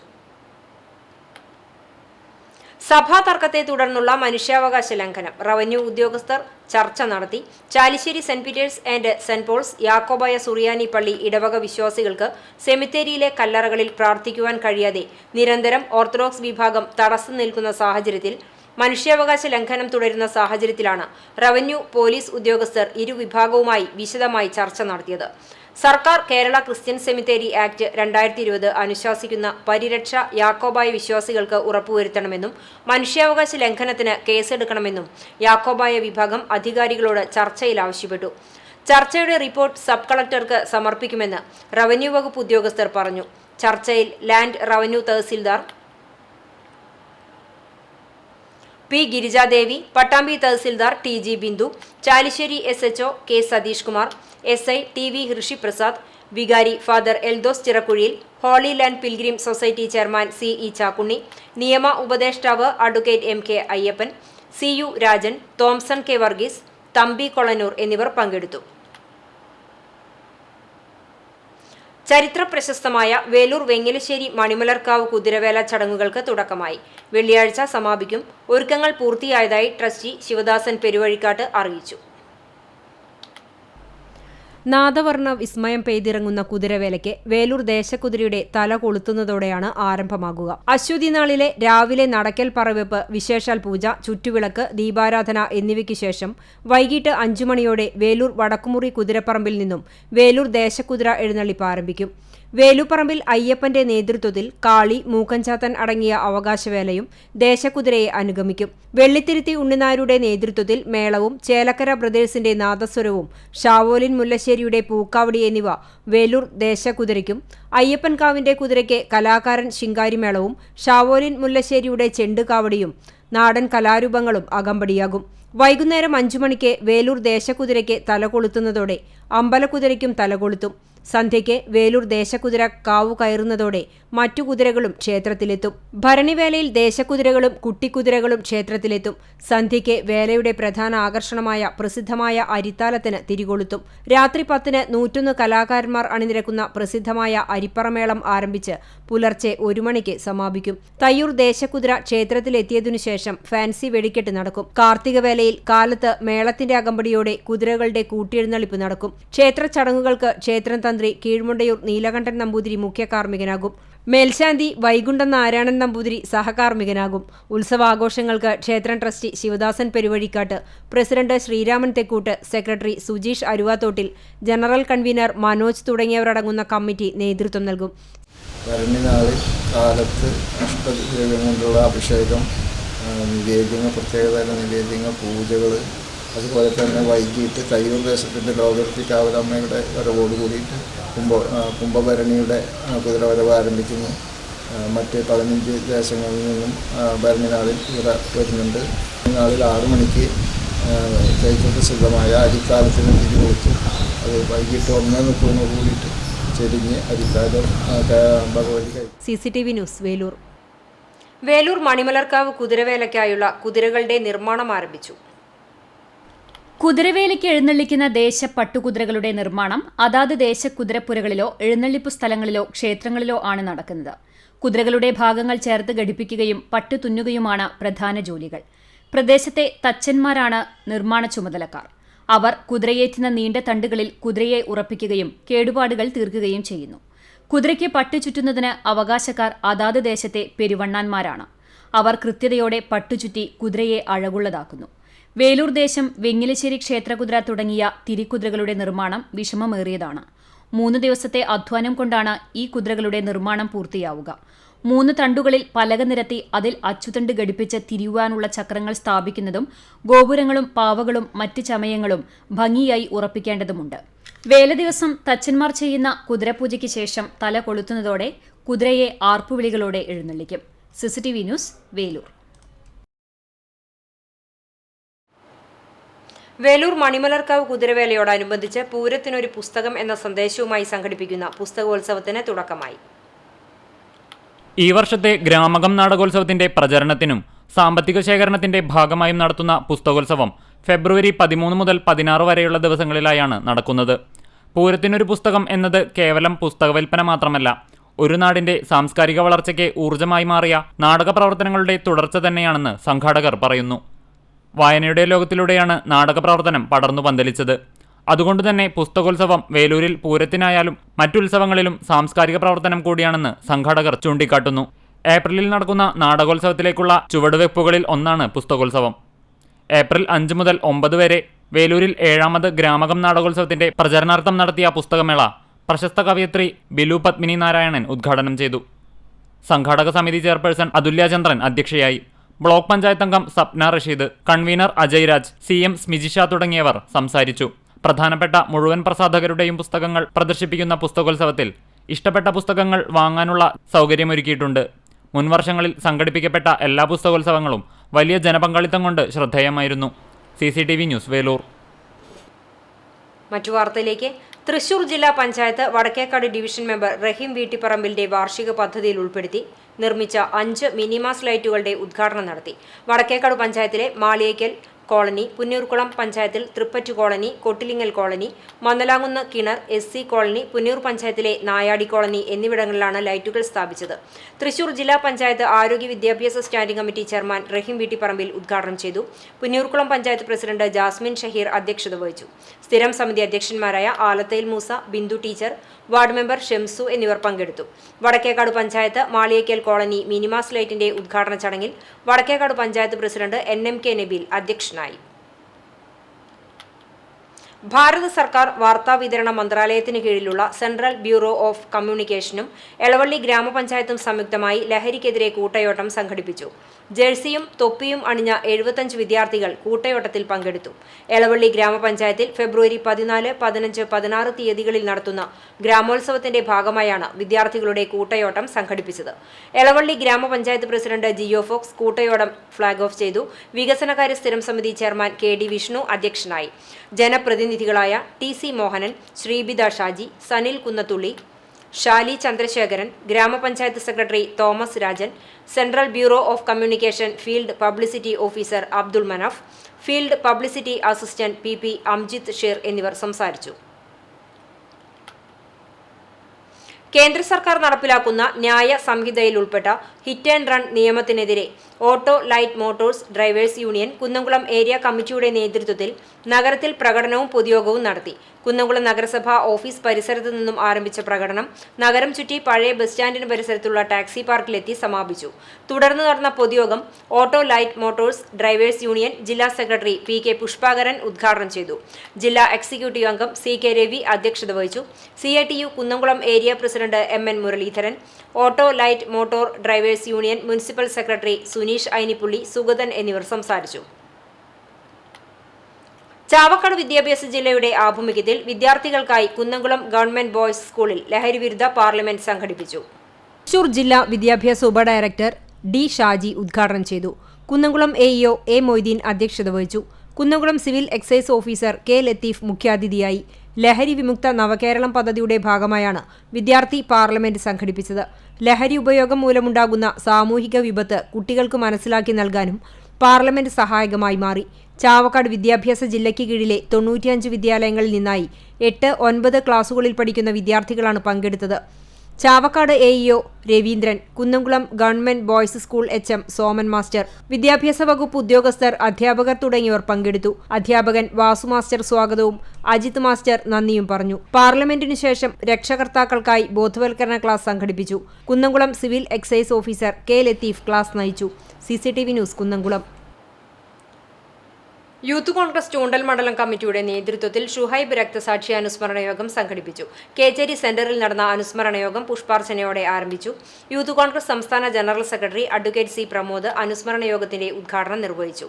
സഭാ തർക്കത്തെ തുടർന്നുള്ള മനുഷ്യാവകാശ ലംഘനം റവന്യൂ ഉദ്യോഗസ്ഥർ ചർച്ച നടത്തി. Chalissery saint Peter's and saint Paul's യാക്കോബായ സുറിയാനി പള്ളി ഇടവക വിശ്വാസികൾക്ക് സെമിത്തേരിയിലെ കല്ലറകളിൽ പ്രാർത്ഥിക്കുവാൻ കഴിയാതെ നിരന്തരം ഓർത്തഡോക്സ് വിഭാഗം തടസ്സം നിൽക്കുന്ന സാഹചര്യത്തിൽ മനുഷ്യാവകാശ ലംഘനം തുടരുന്ന സാഹചര്യത്തിലാണ് റവന്യൂ പോലീസ് ഉദ്യോഗസ്ഥർ ഇരുവിഭാഗവുമായി വിശദമായി ചർച്ച നടത്തിയത്. സർക്കാർ കേരള ക്രിസ്ത്യൻ സെമിത്തേരി ആക്ട് 2020 അനുശാസിക്കുന്ന പരിരക്ഷ യാക്കോബായ വിശ്വാസികൾക്ക് ഉറപ്പുവരുത്തണമെന്നും മനുഷ്യാവകാശ ലംഘനത്തിന് കേസെടുക്കണമെന്നും യാക്കോബായ വിഭാഗം അധികാരികളോട് ചർച്ചയിൽ ആവശ്യപ്പെട്ടു. ചർച്ചയുടെ റിപ്പോർട്ട് സബ് കളക്ടർക്ക് സമർപ്പിക്കുമെന്ന് റവന്യൂ വകുപ്പ് ഉദ്യോഗസ്ഥർ പറഞ്ഞു. ചർച്ചയിൽ land revenue tahsildar P Girijadevi, Pattambi tahsildar TG Bindu, Chalissery SHO K Satheesh Kumar, SI TV Rishiprasad, വികാരി father Eldhose Chirakuzhiyil, holy land pilgrim society chairman CE Chakkunni, നിയമ ഉപദേഷ്ടാവ് advocate MK Ayyappan, CU Rajan, Thomson K Varghese, Thampi Kolanur എന്നിവർ പങ്കെടുത്തു. ചരിത്ര പ്രശസ്തമായ വേലൂർ വെങ്ങലശ്ശേരി മണിമലർക്കാവ് കുതിരവേല ചടങ്ങുകൾക്ക് തുടക്കമായി. വെള്ളിയാഴ്ച സമാപിക്കും. ഒരുക്കങ്ങൾ പൂർത്തിയായതായി ട്രസ്റ്റി ശിവദാസൻ പെരുവഴിക്കാട്ട് അറിയിച്ചു. നാദവർണ്ണ വിസ്മയം പെയ്തിറങ്ങുന്ന കുതിരവേലയ്ക്ക് വേലൂർ ദേശക്കുതിരയുടെ തല കൊളുത്തുന്നതോടെയാണ് ആരംഭമാകുക. അശ്വതി നാളിലെ രാവിലെ നടക്കൽ പറവെപ്പ്, വിശേഷാൽ പൂജ, ചുറ്റുവിളക്ക്, ദീപാരാധന എന്നിവയ്ക്ക് ശേഷം വൈകിട്ട് 5 മണിയോടെ വേലൂർ വടക്കുമുറി കുതിരപ്പറമ്പിൽ നിന്നും വേലൂർ ദേശക്കുതിര എഴുന്നള്ളിപ്പ് ആരംഭിക്കും. വേലുപ്പറമ്പിൽ അയ്യപ്പന്റെ നേതൃത്വത്തിൽ കാളി, മൂക്കൻചാത്തൻ അടങ്ങിയ അവകാശവേലയും ദേശക്കുതിരയെ അനുഗമിക്കും. വെള്ളിത്തിരുത്തി ഉണ്ണിനായരുടെ നേതൃത്വത്തിൽ മേളവും ചേലക്കര ബ്രദേഴ്സിന്റെ നാദസ്വരവും ഷാവോലിൻ മുല്ലശ്ശേരിയുടെ പൂക്കാവടി എന്നിവ വേലൂർ ദേശക്കുതിരയ്ക്കും, അയ്യപ്പൻകാവിന്റെ കുതിരയ്ക്ക് കലാകാരൻ ശിങ്കാരിമേളവും ഷാവോലിൻ മുല്ലശ്ശേരിയുടെ ചെണ്ടുകാവടിയും നാടൻ കലാരൂപങ്ങളും അകമ്പടിയാകും. വൈകുന്നേരം 5 മണിക്ക് വേലൂർ ദേശക്കുതിരയ്ക്ക് തലകൊളുത്തുന്നതോടെ അമ്പലക്കുതിരയ്ക്കും തലകൊളുത്തും. സന്ധ്യയ്ക്ക് വേലൂർ ദേശക്കുതിര കാവു കയറുന്നതോടെ മറ്റു കുതിരകളും ക്ഷേത്രത്തിലെത്തും. ഭരണിവേലയിൽ ദേശക്കുതിരകളും കുട്ടിക്കുതിരകളും ക്ഷേത്രത്തിലെത്തും. സന്ധ്യയ്ക്ക് വേലയുടെ പ്രധാന ആകർഷണമായ പ്രസിദ്ധമായ അരിത്താലത്തിന് തിരികൊളുത്തും. രാത്രി 10-ന് 101 കലാകാരന്മാർ അണിനിരക്കുന്ന പ്രസിദ്ധമായ അരിപ്പറമേളം ആരംഭിച്ച് പുലർച്ചെ 1 മണിക്ക് സമാപിക്കും. തയ്യൂർ ദേശക്കുതിര ക്ഷേത്രത്തിലെത്തിയതിനു ശേഷം ഫാൻസി വെടിക്കെട്ട് നടക്കും. കാർത്തികവേലയിൽ കാലത്ത് മേളത്തിന്റെ അകമ്പടിയോടെ കുതിരകളുടെ കൂട്ടിയെഴുന്നള്ളിപ്പ് നടക്കും. ക്ഷേത്ര ചടങ്ങുകൾക്ക് ക്ഷേത്രം തന്ത്രി കീഴ്മുണ്ടയൂർ നീലകണ്ഠൻ നമ്പൂതിരി മുഖ്യ കാർമ്മികനാകും. മേൽശാന്തി വൈകുണ്ഠം നാരായണൻ നമ്പൂതിരി സഹകാർമ്മികനാകും. ഉത്സവാഘോഷങ്ങൾക്ക് ക്ഷേത്രം trustee Sivadasan Peruvazhikkattu, president Sreeraman Thekkoot, secretary Sujeesh Aruvathottil, general convener Manoj തുടങ്ങിയവരടങ്ങുന്ന കമ്മിറ്റി നേതൃത്വം നൽകും. ഭരണിനാളിൽ കാലത്ത് അഷ്ടദ്രവ്യം കൊണ്ടുള്ള അഭിഷേകം, നിവേദ്യങ്ങൾ, പ്രത്യേകതരം നിവേദ്യങ്ങൾ, പൂജകൾ, അതുപോലെ തന്നെ വൈകിട്ട് തയ്യൂർ ദേശത്തിൻ്റെ ലോകത്തി കാവലമ്മയുടെ വരവോട് കൂടിയിട്ട് കുംഭഭരണിയുടെ കുതിരവരവ് ആരംഭിക്കുന്നു. മറ്റ് 15 ദേശങ്ങളിൽ നിന്നും ഭരണിനാളിൽ കുതിര വരുന്നുണ്ട്. നാളിൽ 6 മണിക്ക് ചൈത്രപ്രസിദ്ധമായ അരിക്കാലത്തിന് തിരി കൊടുത്തു. അത് വൈകിട്ട് 1:30 കൂടിയിട്ട് ചെരിഞ്ഞ് അരിക്കാലം ഭഗവതി കഴിക്കും. CCTV news Velur. വേലൂർ മണിമലർക്കാവ് കുതിരവേലയ്ക്കായുള്ള കുതിരകളുടെ നിർമ്മാണം ആരംഭിച്ചു. കുതിരവേലയ്ക്ക് എഴുന്നള്ളിക്കുന്ന ദേശപ്പട്ടുകുതിരകളുടെ നിർമ്മാണം അതാത് ദേശക്കുതിരപ്പുരകളിലോ എഴുന്നള്ളിപ്പു സ്ഥലങ്ങളിലോ ക്ഷേത്രങ്ങളിലോ ആണ് നടക്കുന്നത്. കുതിരകളുടെ ഭാഗങ്ങൾ ചേർത്ത് ഘടിപ്പിക്കുകയും പട്ടു തുന്നുകയുമാണ് പ്രധാന ജോലികൾ. പ്രദേശത്തെ തച്ചന്മാരാണ് നിർമ്മാണ ചുമതലക്കാർ. അവർ കുതിരയേറ്റുന്ന നീണ്ട തണ്ടുകളിൽ കുതിരയെ ഉറപ്പിക്കുകയും കേടുപാടുകൾ തീർക്കുകയും ചെയ്യുന്നു. കുതിരയ്ക്ക് പട്ടു ചുറ്റുന്നതിന് അവകാശക്കാർ അതാത് ദേശത്തെ പെരുവണ്ണാന്മാരാണ്. അവർ കൃത്യതയോടെ പട്ടുചുറ്റി കുതിരയെ അഴകുള്ളതാക്കുന്നു. വേലൂർ ദേശം, വെങ്ങിലശ്ശേരി ക്ഷേത്രകുതിര തുടങ്ങിയ തിരിക്കുതിരകളുടെ നിർമ്മാണം വിഷമമേറിയതാണ്. 3 ദിവസത്തെ അധ്വാനം കൊണ്ടാണ് ഈ കുതിരകളുടെ നിർമ്മാണം പൂർത്തിയാവുക. 3 തണ്ടുകളിൽ പലക നിരത്തി അതിൽ അച്ചുതണ്ട് ഘടിപ്പിച്ച് തിരിയുവാനുള്ള ചക്രങ്ങൾ സ്ഥാപിക്കുന്നതും ഗോപുരങ്ങളും പാവകളും മറ്റ് ചമയങ്ങളും ഭംഗിയായി ഉറപ്പിക്കേണ്ടതുണ്ട്. വേല ദിവസം തച്ചന്മാർ ചെയ്യുന്ന കുതിരപൂജയ്ക്ക് ശേഷം തല കൊളുത്തുന്നതോടെ കുതിരയെ ആർപ്പുവിളികളോടെ എഴുന്നള്ളിക്കും. CCTV news Velur. വേലൂർ മണിമലർക്കാവ് കുതിരവേലയോടനുബന്ധിച്ച് പൂരത്തിനൊരു പുസ്തകം എന്ന സന്ദേശവുമായി സംഘടിപ്പിക്കുന്ന പുസ്തകോത്സവത്തിന് തുടക്കമായി. ഈ വർഷത്തെ ഗ്രാമകം നാടകോത്സവത്തിന്റെ പ്രചരണത്തിനും സാമ്പത്തിക ശേഖരണത്തിന്റെ ഭാഗമായും നടത്തുന്ന പുസ്തകോത്സവം ഫെബ്രുവരി 13 മുതൽ 16 വരെയുള്ള ദിവസങ്ങളിലായാണ് നടക്കുന്നത്. പൂരത്തിനൊരു പുസ്തകം എന്നത് കേവലം പുസ്തകവിൽപ്പന മാത്രമല്ല, ഒരു നാടിന്റെ സാംസ്കാരിക വളർച്ചയ്ക്ക് ഊർജ്ജമായി മാറിയ നാടക പ്രവർത്തനങ്ങളുടെ തുടർച്ച തന്നെയാണെന്ന് സംഘാടകർ പറയുന്നു. വായനയുടെ ലോകത്തിലൂടെയാണ് നാടക പ്രവർത്തനം പടർന്നു പന്തലിച്ചത്. അതുകൊണ്ടുതന്നെ പുസ്തകോത്സവം വേലൂരിൽ പൂരത്തിനായാലും മറ്റുത്സവങ്ങളിലും സാംസ്കാരിക പ്രവർത്തനം കൂടിയാണെന്ന് സംഘാടകർ ചൂണ്ടിക്കാട്ടുന്നു. ഏപ്രിലിൽ നടക്കുന്ന നാടകോത്സവത്തിലേക്കുള്ള ചുവടുവെപ്പുകളിൽ ഒന്നാണ് പുസ്തകോത്സവം. ഏപ്രിൽ 5 മുതൽ 9 വരെ വേലൂരിൽ 7ാമത് ഗ്രാമകം നാടകോത്സവത്തിന്റെ പ്രചരണാർത്ഥം നടത്തിയ പുസ്തകമേള പ്രശസ്ത കവയിത്രി ബിലു പത്മിനി നാരായണൻ ഉദ്ഘാടനം ചെയ്തു. സംഘാടക സമിതി ചെയർപേഴ്സൺ അതുല്യചന്ദ്രൻ അധ്യക്ഷയായി. ബ്ലോക്ക് പഞ്ചായത്ത് അംഗം സപ്ന റഷീദ്, കൺവീനർ അജയ് രാജ്, CM സ്മിജിഷ തുടങ്ങിയവർ സംസാരിച്ചു. പ്രധാനപ്പെട്ട മുഴുവൻ പ്രസാധകരുടെയും പുസ്തകങ്ങൾ പ്രദർശിപ്പിക്കുന്ന പുസ്തകോത്സവത്തിൽ ഇഷ്ടപ്പെട്ട പുസ്തകങ്ങൾ വാങ്ങാനുള്ള സൗകര്യമൊരുക്കിയിട്ടുണ്ട്. മുൻവർഷങ്ങളിൽ സംഘടിപ്പിക്കപ്പെട്ട എല്ലാ പുസ്തകോത്സവങ്ങളും വലിയ ജനപങ്കാളിത്തം കൊണ്ട് ശ്രദ്ധേയമായിരുന്നു. CCTV news Velur. മറ്റു വാർത്തയിലേക്ക്. തൃശൂർ ജില്ലാ പഞ്ചായത്ത് വടക്കേക്കാട് ഡിവിഷൻ മെമ്പർ റഹീം വീട്ടിപ്പറമ്പിലിന്റെ വാർഷിക പദ്ധതിയിൽ ഉൾപ്പെടുത്തി നിർമ്മിച്ച 5 മിനിമാസ് ലൈറ്റുകളുടെ ഉദ്ഘാടനം നടത്തി. വടക്കേക്കാട് പഞ്ചായത്തിലെ മാളിയേക്കൽ കോളനി, പുന്നൂർക്കുളം പഞ്ചായത്തിൽ തൃപ്പറ്റു കോളനി, കൊട്ടിലിങ്ങൽ കോളനി, മന്നലാങ്കുന്ന് കിണർ, SC കോളനി, പുന്നൂർ പഞ്ചായത്തിലെ നായാടി കോളനി എന്നിവിടങ്ങളിലാണ് ലൈറ്റുകൾ സ്ഥാപിച്ചത്. തൃശൂർ ജില്ലാ പഞ്ചായത്ത് ആരോഗ്യ വിദ്യാഭ്യാസ standing committee chairman Rahim Veettipparambil ഉദ്ഘാടനം ചെയ്തു. പുന്നൂർക്കുളം പഞ്ചായത്ത് പ്രസിഡന്റ് ജാസ്മിൻ ഷഹീർ അധ്യക്ഷത വഹിച്ചു. സ്ഥിരം സമിതി അധ്യക്ഷന്മാരായ ആലത്തയിൽ Moosa, Bindu teacher, ward member Shemsu എന്നിവർ പങ്കെടുത്തു. വടക്കേക്കാട് പഞ്ചായത്ത് മാളിയേക്കൽ കോളനി മിനിമാസ് ലൈറ്റിന്റെ ഉദ്ഘാടന ചടങ്ങിൽ വടക്കേക്കാട് പഞ്ചായത്ത് പ്രസിഡന്റ് NMK നബീൽ അധ്യക്ഷനായി. ഭാരത സർക്കാർ വാർത്താവിതരണ മന്ത്രാലയത്തിന് കീഴിലുള്ള സെൻട്രൽ ബ്യൂറോ ഓഫ് കമ്മ്യൂണിക്കേഷനും എളവള്ളി ഗ്രാമപഞ്ചായത്തും സംയുക്തമായി ലഹരിക്കെതിരെ കൂട്ടയോട്ടം സംഘടിപ്പിച്ചു. ജേഴ്സിയും തൊപ്പിയും അണിഞ്ഞ 75 വിദ്യാർത്ഥികൾ കൂട്ടയോട്ടത്തിൽ പങ്കെടുത്തു. എളവള്ളി ഗ്രാമപഞ്ചായത്തിൽ ഫെബ്രുവരി 14, 15, 16 തീയതികളിൽ നടത്തുന്ന ഗ്രാമോത്സവത്തിന്റെ ഭാഗമായാണ് വിദ്യാർത്ഥികളുടെ കൂട്ടയോട്ടം സംഘടിപ്പിച്ചത്. എളവള്ളി ഗ്രാമപഞ്ചായത്ത് പ്രസിഡന്റ് ജിയോ ഫോക്സ് കൂട്ടയോട്ടം ഫ്ളാഗ് ഓഫ് ചെയ്തു. വികസനകാര്യ സ്ഥിരം സമിതി ചെയർമാൻ KD വിഷ്ണു അധ്യക്ഷനായി. ജനപ്രതിനിധികളായ TC മോഹനൻ, ശ്രീബിത ഷാജി, സനിൽ കുന്നത്തുള്ളി, ഷാലി ചന്ദ്രശേഖരൻ, ഗ്രാമപഞ്ചായത്ത് secretary Thomas Rajan, central bureau of communication field publicity officer Abdul Manaf, field publicity assistant PP Amjith Sher എന്നിവർ സംസാരിച്ചു. കേന്ദ്ര സർക്കാർ നടപ്പിലാക്കുന്ന ന്യായ സംഹിതയിൽ ഉൾപ്പെട്ട ഹിറ്റ് ആൻഡ് റൺ നിയമത്തിനെതിരെ auto light motors drivers union Kunnamkulam area കമ്മിറ്റിയുടെ നേതൃത്വത്തിൽ നഗരത്തിൽ പ്രകടനവും പൊതുയോഗവും നടത്തി. കുന്നംകുളം നഗരസഭാ ഓഫീസ് പരിസരത്തു നിന്നും ആരംഭിച്ച പ്രകടനം നഗരം ചുറ്റി പഴയ ബസ് സ്റ്റാൻഡിന് പരിസരത്തുള്ള ടാക്സി പാർക്കിലെത്തി സമാപിച്ചു. തുടർന്ന് നടന്ന പൊതുയോഗം auto light motors drivers union ജില്ലാ സെക്രട്ടറി PK പുഷ്പാകരൻ ഉദ്ഘാടനം ചെയ്തു. ജില്ലാ എക്സിക്യൂട്ടീവ് അംഗം CK രവി അധ്യക്ഷത വഹിച്ചു. CITU Kunnamkulam area president MN Muraleedharan, auto light motor drivers union municipal secretary Suneesh Ainippulli, Sugathan എന്നിവർ സംസാരിച്ചു. ചാവക്കാട് വിദ്യാഭ്യാസ ജില്ലയുടെ ആഭിമുഖ്യത്തിൽ വിദ്യാർത്ഥികൾക്കായി കുന്നംകുളം ഗവൺമെന്റ് ബോയ്സ് സ്കൂളിൽ ലഹരിവിരുദ്ധ പാർലമെന്റ് സംഘടിപ്പിച്ചു. തൃശൂർ ജില്ലാ വിദ്യാഭ്യാസ ഉപഡയറക്ടർ D ഷാജി ഉദ്ഘാടനം ചെയ്തു. കുന്നംകുളം AEO A മൊയ്തീൻ അധ്യക്ഷത വഹിച്ചു. Kunnamkulam civil excise officer K Latheef മുഖ്യാതിഥിയായി. ലഹരി വിമുക്ത നവകേരളം പദ്ധതിയുടെ ഭാഗമായാണ് വിദ്യാർത്ഥി പാർലമെന്റ് സംഘടിപ്പിച്ചത്. ലഹരി ഉപയോഗം മൂലമുണ്ടാകുന്ന സാമൂഹിക വിപത്ത് കുട്ടികൾക്ക് മനസ്സിലാക്കി നൽകാനും പാർലമെന്റ് സഹായകമായി മാറി. ചാവക്കാട് വിദ്യാഭ്യാസ ജില്ലയ്ക്ക് കീഴിലെ 95 വിദ്യാലയങ്ങളിൽ നിന്നായി 8, 9 ക്ലാസുകളിൽ പഠിക്കുന്ന വിദ്യാർത്ഥികളാണ് പങ്കെടുത്തത്. Chavakkad AEO Raveendran, Kunnamkulam government boys school HM Soman master, വിദ്യാഭ്യാസ വകുപ്പ് ഉദ്യോഗസ്ഥർ, അധ്യാപകർ തുടങ്ങിയവർ പങ്കെടുത്തു. അധ്യാപകൻ വാസു മാസ്റ്റർ സ്വാഗതവും അജിത് മാസ്റ്റർ നന്ദിയും പറഞ്ഞു. പാർലമെന്റിനു ശേഷം രക്ഷകർത്താക്കൾക്കായി ബോധവൽക്കരണ ക്ലാസ് സംഘടിപ്പിച്ചു. Kunnamkulam civil excise officer K Latheef class നയിച്ചു. CCTV news Kunnamkulam. Youth Congress Choondal മണ്ഡലം കമ്മിറ്റിയുടെ നേതൃത്വത്തിൽ ഷുഹൈബ് രക്തസാക്ഷി അനുസ്മരണ യോഗം സംഘടിപ്പിച്ചു. കേച്ചേരി സെന്ററിൽ നടന്ന അനുസ്മരണ യോഗം പുഷ്പാർച്ചനയോടെ ആരംഭിച്ചു. യൂത്ത് കോൺഗ്രസ് സംസ്ഥാന general secretary advocate C Pramod അനുസ്മരണ യോഗത്തിന്റെ ഉദ്ഘാടനം നിർവഹിച്ചു.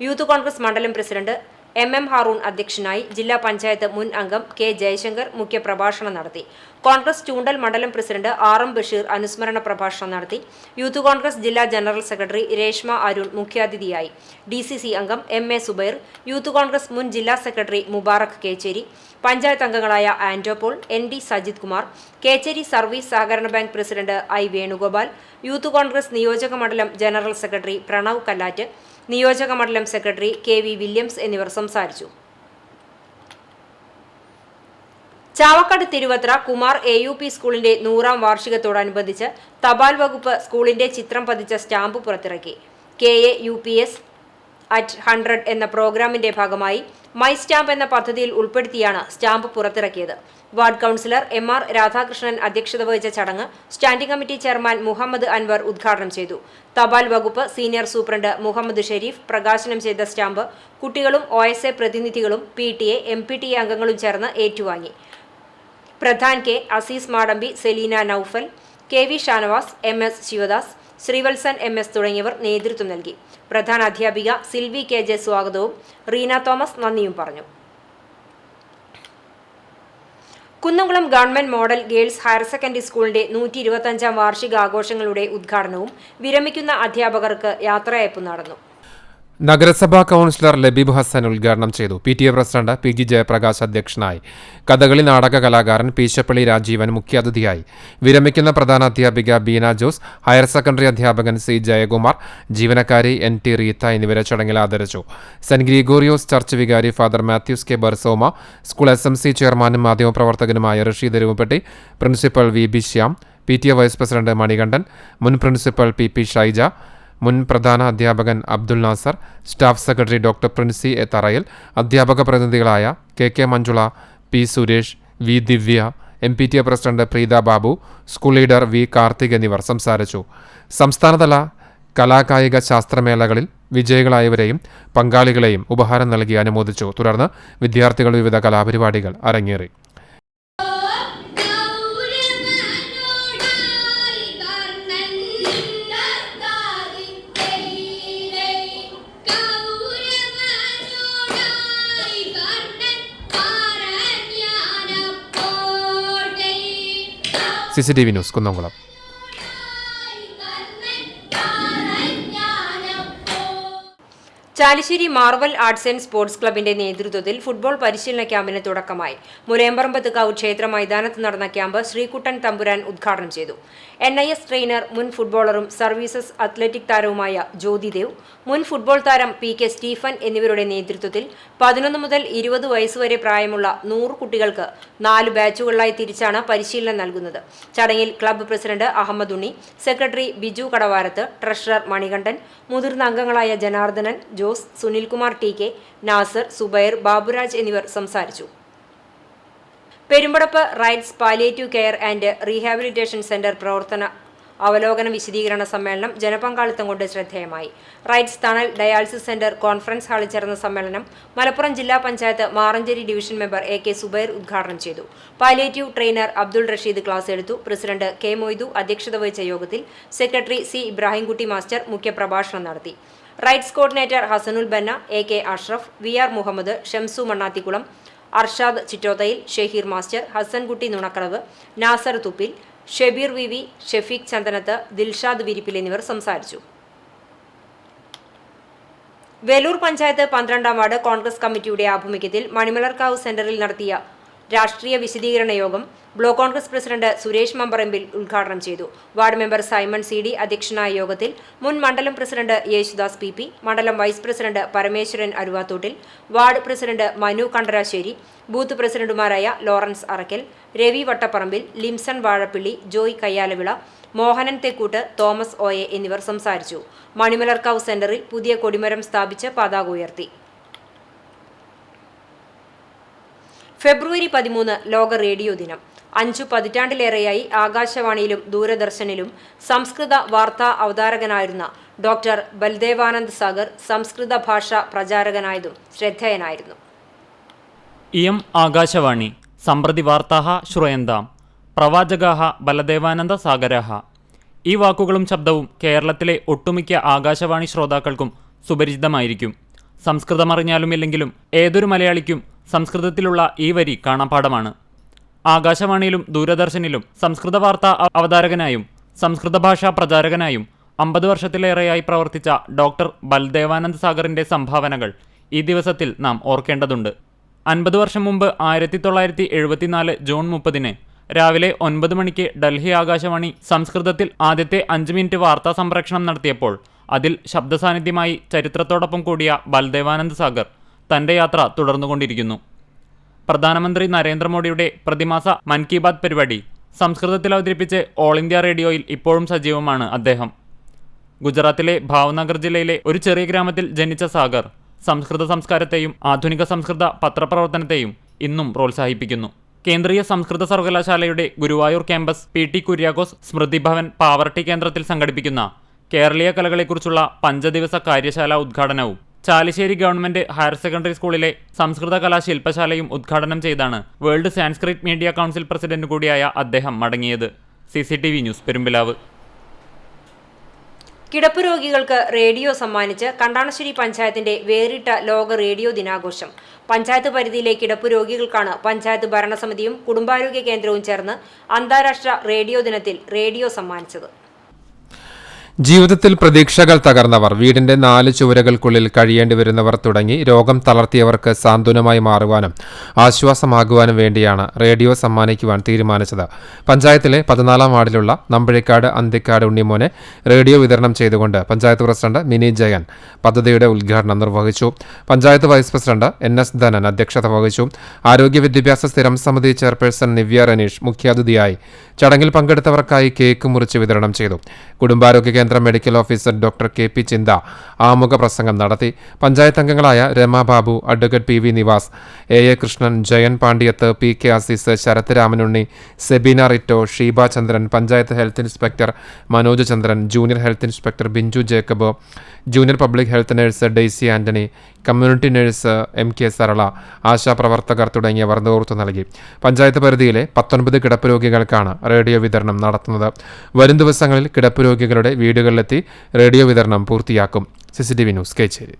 യൂത്ത് കോൺഗ്രസ് മണ്ഡലം പ്രസിഡന്റ് MM ഹാറൂൺ അധ്യക്ഷനായി. ജില്ലാ പഞ്ചായത്ത് മുൻ അംഗം K ജയശങ്കർ മുഖ്യപ്രഭാഷണം നടത്തി. കോൺഗ്രസ് ചൂണ്ടൽ മണ്ഡലം പ്രസിഡന്റ് RM ബഷീർ അനുസ്മരണ പ്രഭാഷണം നടത്തി. യൂത്ത് കോൺഗ്രസ് ജില്ലാ ജനറൽ സെക്രട്ടറി രേഷ്മ അരുൺ മുഖ്യാതിഥിയായി. DCC അംഗം MA സുബൈർ, യൂത്ത് കോൺഗ്രസ് മുൻ ജില്ലാ സെക്രട്ടറി മുബാറക് കേച്ചേരി, പഞ്ചായത്ത് അംഗങ്ങളായ ആന്റോപോൾ, ND സജിത് കുമാർ, കേച്ചേരി സർവീസ് സഹകരണ bank president I Venugopal, youth Congress നിയോജക മണ്ഡലം ജനറൽ സെക്രട്ടറി പ്രണവ് കല്ലാറ്റ്, നിയോജക മണ്ഡലം സെക്രട്ടറി KV വില്യംസ് എന്നിവർ സംസാരിച്ചു. ചാവക്കാട് തിരുവത്ര കുമാർ AUP സ്കൂളിന്റെ 100ാം വാർഷികത്തോടനുബന്ധിച്ച് തപാൽ വകുപ്പ് സ്കൂളിന്റെ ചിത്രം പതിച്ച സ്റ്റാമ്പ് പുറത്തിറക്കി. KAUPS @100 എന്ന പ്രോഗ്രാമിന്റെ ഭാഗമായി മൈ സ്റ്റാമ്പ് എന്ന പദ്ധതിയിൽ ഉൾപ്പെടുത്തിയാണ് സ്റ്റാമ്പ് പുറത്തിറക്കിയത്. വാർഡ് കൗൺസിലർ MR രാധാകൃഷ്ണൻ അധ്യക്ഷത വഹിച്ച ചടങ്ങ് standing committee chairman Muhammad Anwar ഉദ്ഘാടനം ചെയ്തു. തപാൽ വകുപ്പ് സീനിയർ സൂപ്രണ്ട് മുഹമ്മദ് ഷെരീഫ് പ്രകാശനം ചെയ്ത സ്റ്റാമ്പ് കുട്ടികളും OSA പ്രതിനിധികളും PTA, MPTA അംഗങ്ങളും ചേർന്ന് ഏറ്റുവാങ്ങി. Pradhan K, Azeez Madampi, Selina Noufal, KV Shanavas, MS Sivadas, Sreevalsan MS തുടങ്ങിയവർ നേതൃത്വം നൽകി. പ്രധാന അധ്യാപിക സിൽവി KJ സ്വാഗതവും റീന തോമസ് നന്ദിയും പറഞ്ഞു. Kunnamkulam government model girls higher secondary സ്കൂളിന്റെ 125ാം വാർഷികാഘോഷങ്ങളുടെ ഉദ്ഘാടനവും വിരമിക്കുന്ന അധ്യാപകർക്ക് യാത്രയയപ്പും നടന്നു. നഗരസഭാ കൗൺസിലർ ലബീബ് ഹസൻ ഉദ്ഘാടനം ചെയ്തു. PTA പ്രസിഡന്റ് PG ജയപ്രകാശ് അധ്യക്ഷനായി. കഥകളി നാടക കലാകാരൻ പീശപ്പള്ളി രാജീവൻ മുഖ്യാതിഥിയായി. വിരമിക്കുന്ന പ്രധാന അധ്യാപിക ബീന ജോസ്, ഹയർ സെക്കൻഡറി അധ്യാപകൻ C ജയകുമാർ, ജീവനക്കാരി NT റീത്ത എന്നിവരെ ചടങ്ങിൽ ആദരിച്ചു. സെന്റ് ഗ്രിഗോറിയോസ് ചർച്ച് വികാരി father Mathews K Barsoma, school SMC ചെയർമാനും മാധ്യമപ്രവർത്തകനുമായ Rasheed Erumappetty, principal VB Shyam, PTA vice president Manikandan, മുൻ പ്രിൻസിപ്പൽ PP ഷൈജ, മുൻ പ്രധാന അധ്യാപകൻ Abdul Nasar, staff secretary doctor Princy A Tharayil, അധ്യാപക പ്രതിനിധികളായ KK Manjula, P Suresh, V Divya, MPTA president Preetha Babu, school leader V Karthik എന്നിവർ സംസാരിച്ചു. സംസ്ഥാനതല കലാകായിക ശാസ്ത്രമേളകളിൽ വിജയികളായവരെയും പങ്കാളികളെയും ഉപഹാരം നൽകി അനുമോദിച്ചു. തുടർന്ന് വിദ്യാർത്ഥികൾ വിവിധ കലാപരിപാടികൾ അരങ്ങേറി. CCTV news Kunnamkulam. Chalissery Marvel arts and sports ക്ലബിന്റെ നേതൃത്വത്തിൽ ഫുട്ബോൾ പരിശീലന ക്യാമ്പിന് തുടക്കമായി. മുലയമ്പറമ്പത്തുകാവ് ക്ഷേത്ര മൈതാനത്ത് നടന്ന ക്യാമ്പ് ശ്രീകുട്ടൻ തമ്പുരാൻ ഉദ്ഘാടനം ചെയ്തു. NIS ട്രെയിനർ, മുൻ ഫുട്ബോളറും സർവീസസ് അത്ലറ്റിക് താരവുമായ ജ്യോതിദേവ്, മുൻ ഫുട്ബോൾ താരം PK സ്റ്റീഫൻ എന്നിവരുടെ നേതൃത്വത്തിൽ 11 മുതൽ 20 വയസ്സുവരെ പ്രായമുള്ള 100 കുട്ടികൾക്ക് 4 ബാച്ചുകളിലായി തിരിച്ചാണ് പരിശീലനം നൽകുന്നത്. ചടങ്ങിൽ ക്ലബ്ബ് പ്രസിഡന്റ് അഹമ്മദ് ഉണ്ണി, സെക്രട്ടറി ബിജു കടവാരത്ത്, ട്രഷറർ മണികണ്ഠൻ, മുതിർന്ന അംഗങ്ങളായ ജനാർദ്ദനൻ, ജോസ്, സുനിൽകുമാർ TK, നാസർ, സുബൈർ, ബാബുരാജ് എന്നിവർ സംസാരിച്ചു. Perumpadappu rights palliative care and rehabilitation centre പ്രവർത്തന അവലോകന വിശദീകരണ സമ്മേളനം ജനപങ്കാളിത്തം കൊണ്ട് ശ്രദ്ധേയമായി. റൈറ്റ്സ് തണൽ ഡയാലിസിസ് സെന്റർ കോൺഫറൻസ് ഹാളിൽ ചേർന്ന സമ്മേളനം മലപ്പുറം ജില്ലാ panchayat Maranchery division member AK Subair ഉദ്ഘാടനം ചെയ്തു. Palliative trainer Abdul Rasheed class എടുത്തു. പ്രസിഡന്റ് K മൊയ്തു അധ്യക്ഷത വഹിച്ച യോഗത്തിൽ സെക്രട്ടറി C ഇബ്രാഹിംകുട്ടി മാസ്റ്റർ മുഖ്യപ്രഭാഷണം നടത്തി. Rights coordinator Hasanul Banna, AK Ashraf, VR Muhammad, Shamsu Mannathikulam, Arshad Chittothayil, Shaheer master, Hasankutty Nunakkalavu, Nasar Thuppil, Shabeer VV, Shefeekh Chandanath, Dilshad Virippil എന്നിവർ സംസാരിച്ചു. വേലൂർ പഞ്ചായത്ത് 12ാം വാർഡ് കോൺഗ്രസ് കമ്മിറ്റിയുടെ ആഭിമുഖ്യത്തിൽ മണിമലർക്കാവ് സെന്ററിൽ നടത്തിയ രാഷ്ട്രീയ വിശദീകരണ യോഗം ബ്ലോക്ക് കോൺഗ്രസ് പ്രസിഡന്റ് സുരേഷ് മമ്പറമ്പിൽ ഉദ്ഘാടനം ചെയ്തു. വാർഡ് മെമ്പർ സൈമൺ CD അധ്യക്ഷനായ യോഗത്തിൽ മുൻ മണ്ഡലം പ്രസിഡന്റ് യേശുദാസ് PP, മണ്ഡലം vice president Parameswaran Aruvathottil, ward president Manu Kandarassery, booth പ്രസിഡന്റുമാരായ Lawrence Arakkal, Ravi Vattaparambil, Limson Vazhappilly, Joy Kayyalavila, Mohanan Thekkoot, Thomas OA എന്നിവർ സംസാരിച്ചു. മണിമലർക്കാവ് സെന്ററിൽ പുതിയ കൊടിമരം സ്ഥാപിച്ച് പതാക ഉയർത്തി. ഫെബ്രുവരി 13 ലോക റേഡിയോ ദിനം. 5 പതിറ്റാണ്ടിലേറെയായി ആകാശവാണിയിലും ദൂരദർശനിലും സംസ്കൃത വാർത്താ അവതാരകനായിരുന്ന ഡോക്ടർ ബൽദേവാനന്ദ് സാഗർ സംസ്കൃത ഭാഷ പ്രചാരകനായതും ശ്രദ്ധേയനായിരുന്നു. ഇയം ആകാശവാണി സമ്പ്രതി വാർത്താഃ ശ്രൂയന്താം പ്രവാചകാഃ ബലദേവാനന്ദ സാഗരഃ. ഈ വാക്കുകളും ശബ്ദവും കേരളത്തിലെ ഒട്ടുമിക്ക ആകാശവാണി ശ്രോതാക്കൾക്കും സുപരിചിതമായിരിക്കും. സംസ്കൃതമറിഞ്ഞാലും ഇല്ലെങ്കിലും ഏതൊരു മലയാളിക്കും സംസ്കൃതത്തിലുള്ള ഈ വരി കാണാപ്പാഠമാണ്. ആകാശവാണിയിലും ദൂരദർശനിലും സംസ്കൃത വാർത്താ അവതാരകനായും സംസ്കൃത ഭാഷാ പ്രചാരകനായും 50 വർഷത്തിലേറെയായി പ്രവർത്തിച്ച ഡോക്ടർ ബൽദേവാനന്ദ് സാഗറിന്റെ സംഭാവനകൾ ഈ ദിവസത്തിൽ നാം ഓർക്കേണ്ടതുണ്ട്. 50 വർഷം മുമ്പ് 1974 ജൂൺ 30 രാവിലെ 9 മണിക്ക് ഡൽഹി ആകാശവാണി സംസ്കൃതത്തിൽ ആദ്യത്തെ 5 മിനിറ്റ് വാർത്താ സംപ്രേഷണം നടത്തിയപ്പോൾ അതിൽ ശബ്ദസാന്നിധ്യമായി ചരിത്രത്തോടൊപ്പം കൂടിയ ബൽദേവാനന്ദ് സാഗർ തന്റെ യാത്ര തുടർന്നുകൊണ്ടിരിക്കുന്നു. പ്രധാനമന്ത്രി നരേന്ദ്രമോദിയുടെ പ്രതിമാസ മൻ കി ബാത് പരിപാടി സംസ്കൃതത്തിൽ അവതരിപ്പിച്ച് ഓൾ ഇന്ത്യ റേഡിയോയിൽ ഇപ്പോഴും സജീവമാണ് അദ്ദേഹം. ഗുജറാത്തിലെ ഭാവ്നഗർ ജില്ലയിലെ ഒരു ചെറിയ ഗ്രാമത്തിൽ ജനിച്ച സാഗർ സംസ്കൃത സംസ്കാരത്തെയും ആധുനിക സംസ്കൃത പത്രപ്രവർത്തനത്തെയും ഇന്നും പ്രോത്സാഹിപ്പിക്കുന്നു. കേന്ദ്രീയ സംസ്കൃത സർവകലാശാലയുടെ ഗുരുവായൂർ ക്യാമ്പസ് PT കുര്യാക്കോസ് സ്മൃതി ഭവൻ പാവർട്ടി കേന്ദ്രത്തിൽ സംഘടിപ്പിക്കുന്ന കേരളീയ കലകളെക്കുറിച്ചുള്ള 5 ദിവസ കാര്യശാല ഉദ്ഘാടനവും ചാലിശ്ശേരി ഗവൺമെന്റ് ഹയർ സെക്കൻഡറി സ്കൂളിലെ സംസ്കൃത കലാ ശില്പശാലയും ഉദ്ഘാടനം ചെയ്താണ് world Sanskrit media council president കൂടിയായ അദ്ദേഹം മടങ്ങിയത്. CCTV news Perumpilavu. കിടപ്പ് രോഗികൾക്ക് റേഡിയോ സമ്മാനിച്ച് കണ്ടാണശ്ശേരി പഞ്ചായത്തിന്റെ വേറിട്ട ലോക റേഡിയോ ദിനാഘോഷം. പഞ്ചായത്ത് പരിധിയിലെ കിടപ്പ് രോഗികൾക്കാണ് പഞ്ചായത്ത് ഭരണസമിതിയും കുടുംബാരോഗ്യ കേന്ദ്രവും ചേർന്ന് അന്താരാഷ്ട്ര റേഡിയോ ദിനത്തിൽ റേഡിയോ സമ്മാനിച്ചത്. ജീവിതത്തിൽ പ്രതീക്ഷകൾ തകർന്നവർ, വീടിന്റെ 4 ചുവരുകൾക്കുള്ളിൽ കഴിയേണ്ടി വരുന്നവർ തുടങ്ങി രോഗം തളർത്തിയവർക്ക് സാന്ത്വനമായി മാറുവാനും ആശ്വാസമാകുവാനും വേണ്ടിയാണ് റേഡിയോ സമ്മാനിക്കുവാൻ തീരുമാനിച്ചത്. പഞ്ചായത്തിലെ 14ാം വാർഡിലുള്ള നമ്പഴിക്കാട് അന്തിക്കാട് ഉണ്ണിമോനെ റേഡിയോ വിതരണം ചെയ്തുകൊണ്ട് പഞ്ചായത്ത് പ്രസിഡന്റ് മിനി ജയൻ പദ്ധതിയുടെ ഉദ്ഘാടനം നിർവഹിച്ചു. Panchayat vice president NS Dhanan അധ്യക്ഷത വഹിച്ചു. ആരോഗ്യ വിദ്യാഭ്യാസ സ്ഥിരം സമിതി ചെയർപേഴ്സൺ നിവ്യ റനീഷ് മുഖ്യാതിഥിയായി. ചടങ്ങിൽ പങ്കെടുത്തവർക്കായി കേക്ക് മുറിച്ച് വിതരണം ചെയ്തു. കുടുംബാരോഗ്യ കേന്ദ്ര മെഡിക്കൽ ഓഫീസർ ഡോക്ടർ KP ചിന്ത ആമുഖ പ്രസംഗം നടത്തി. പഞ്ചായത്ത് അംഗങ്ങളായ Rama Babu, advocate PV Nivas, AA Krishnan, Jayan Pandyath, PK Azeez, Sarath Ramanunni, Sebeena Rito, Sheeba Chandran, panchayat health inspector Manoj Chandran, junior health inspector Binchu Jacob, junior public health nurse Daisy Antony, community nurse MK Sarala, ആശാപ്രവർത്തകർ തുടങ്ങിയവർ നേതൃത്വം നൽകി. പഞ്ചായത്ത് പരിധിയിലെ 19 കിടപ്പ് രോഗികൾക്കാണ് റേഡിയോ വിതരണം നടത്തുന്നത്. വരും ദിവസങ്ങളിൽ കിടപ്പ് രോഗികളുടെ വീടുകളിലെത്തി റേഡിയോ വിതരണം പൂർത്തിയാക്കും. CCTV news Kechery.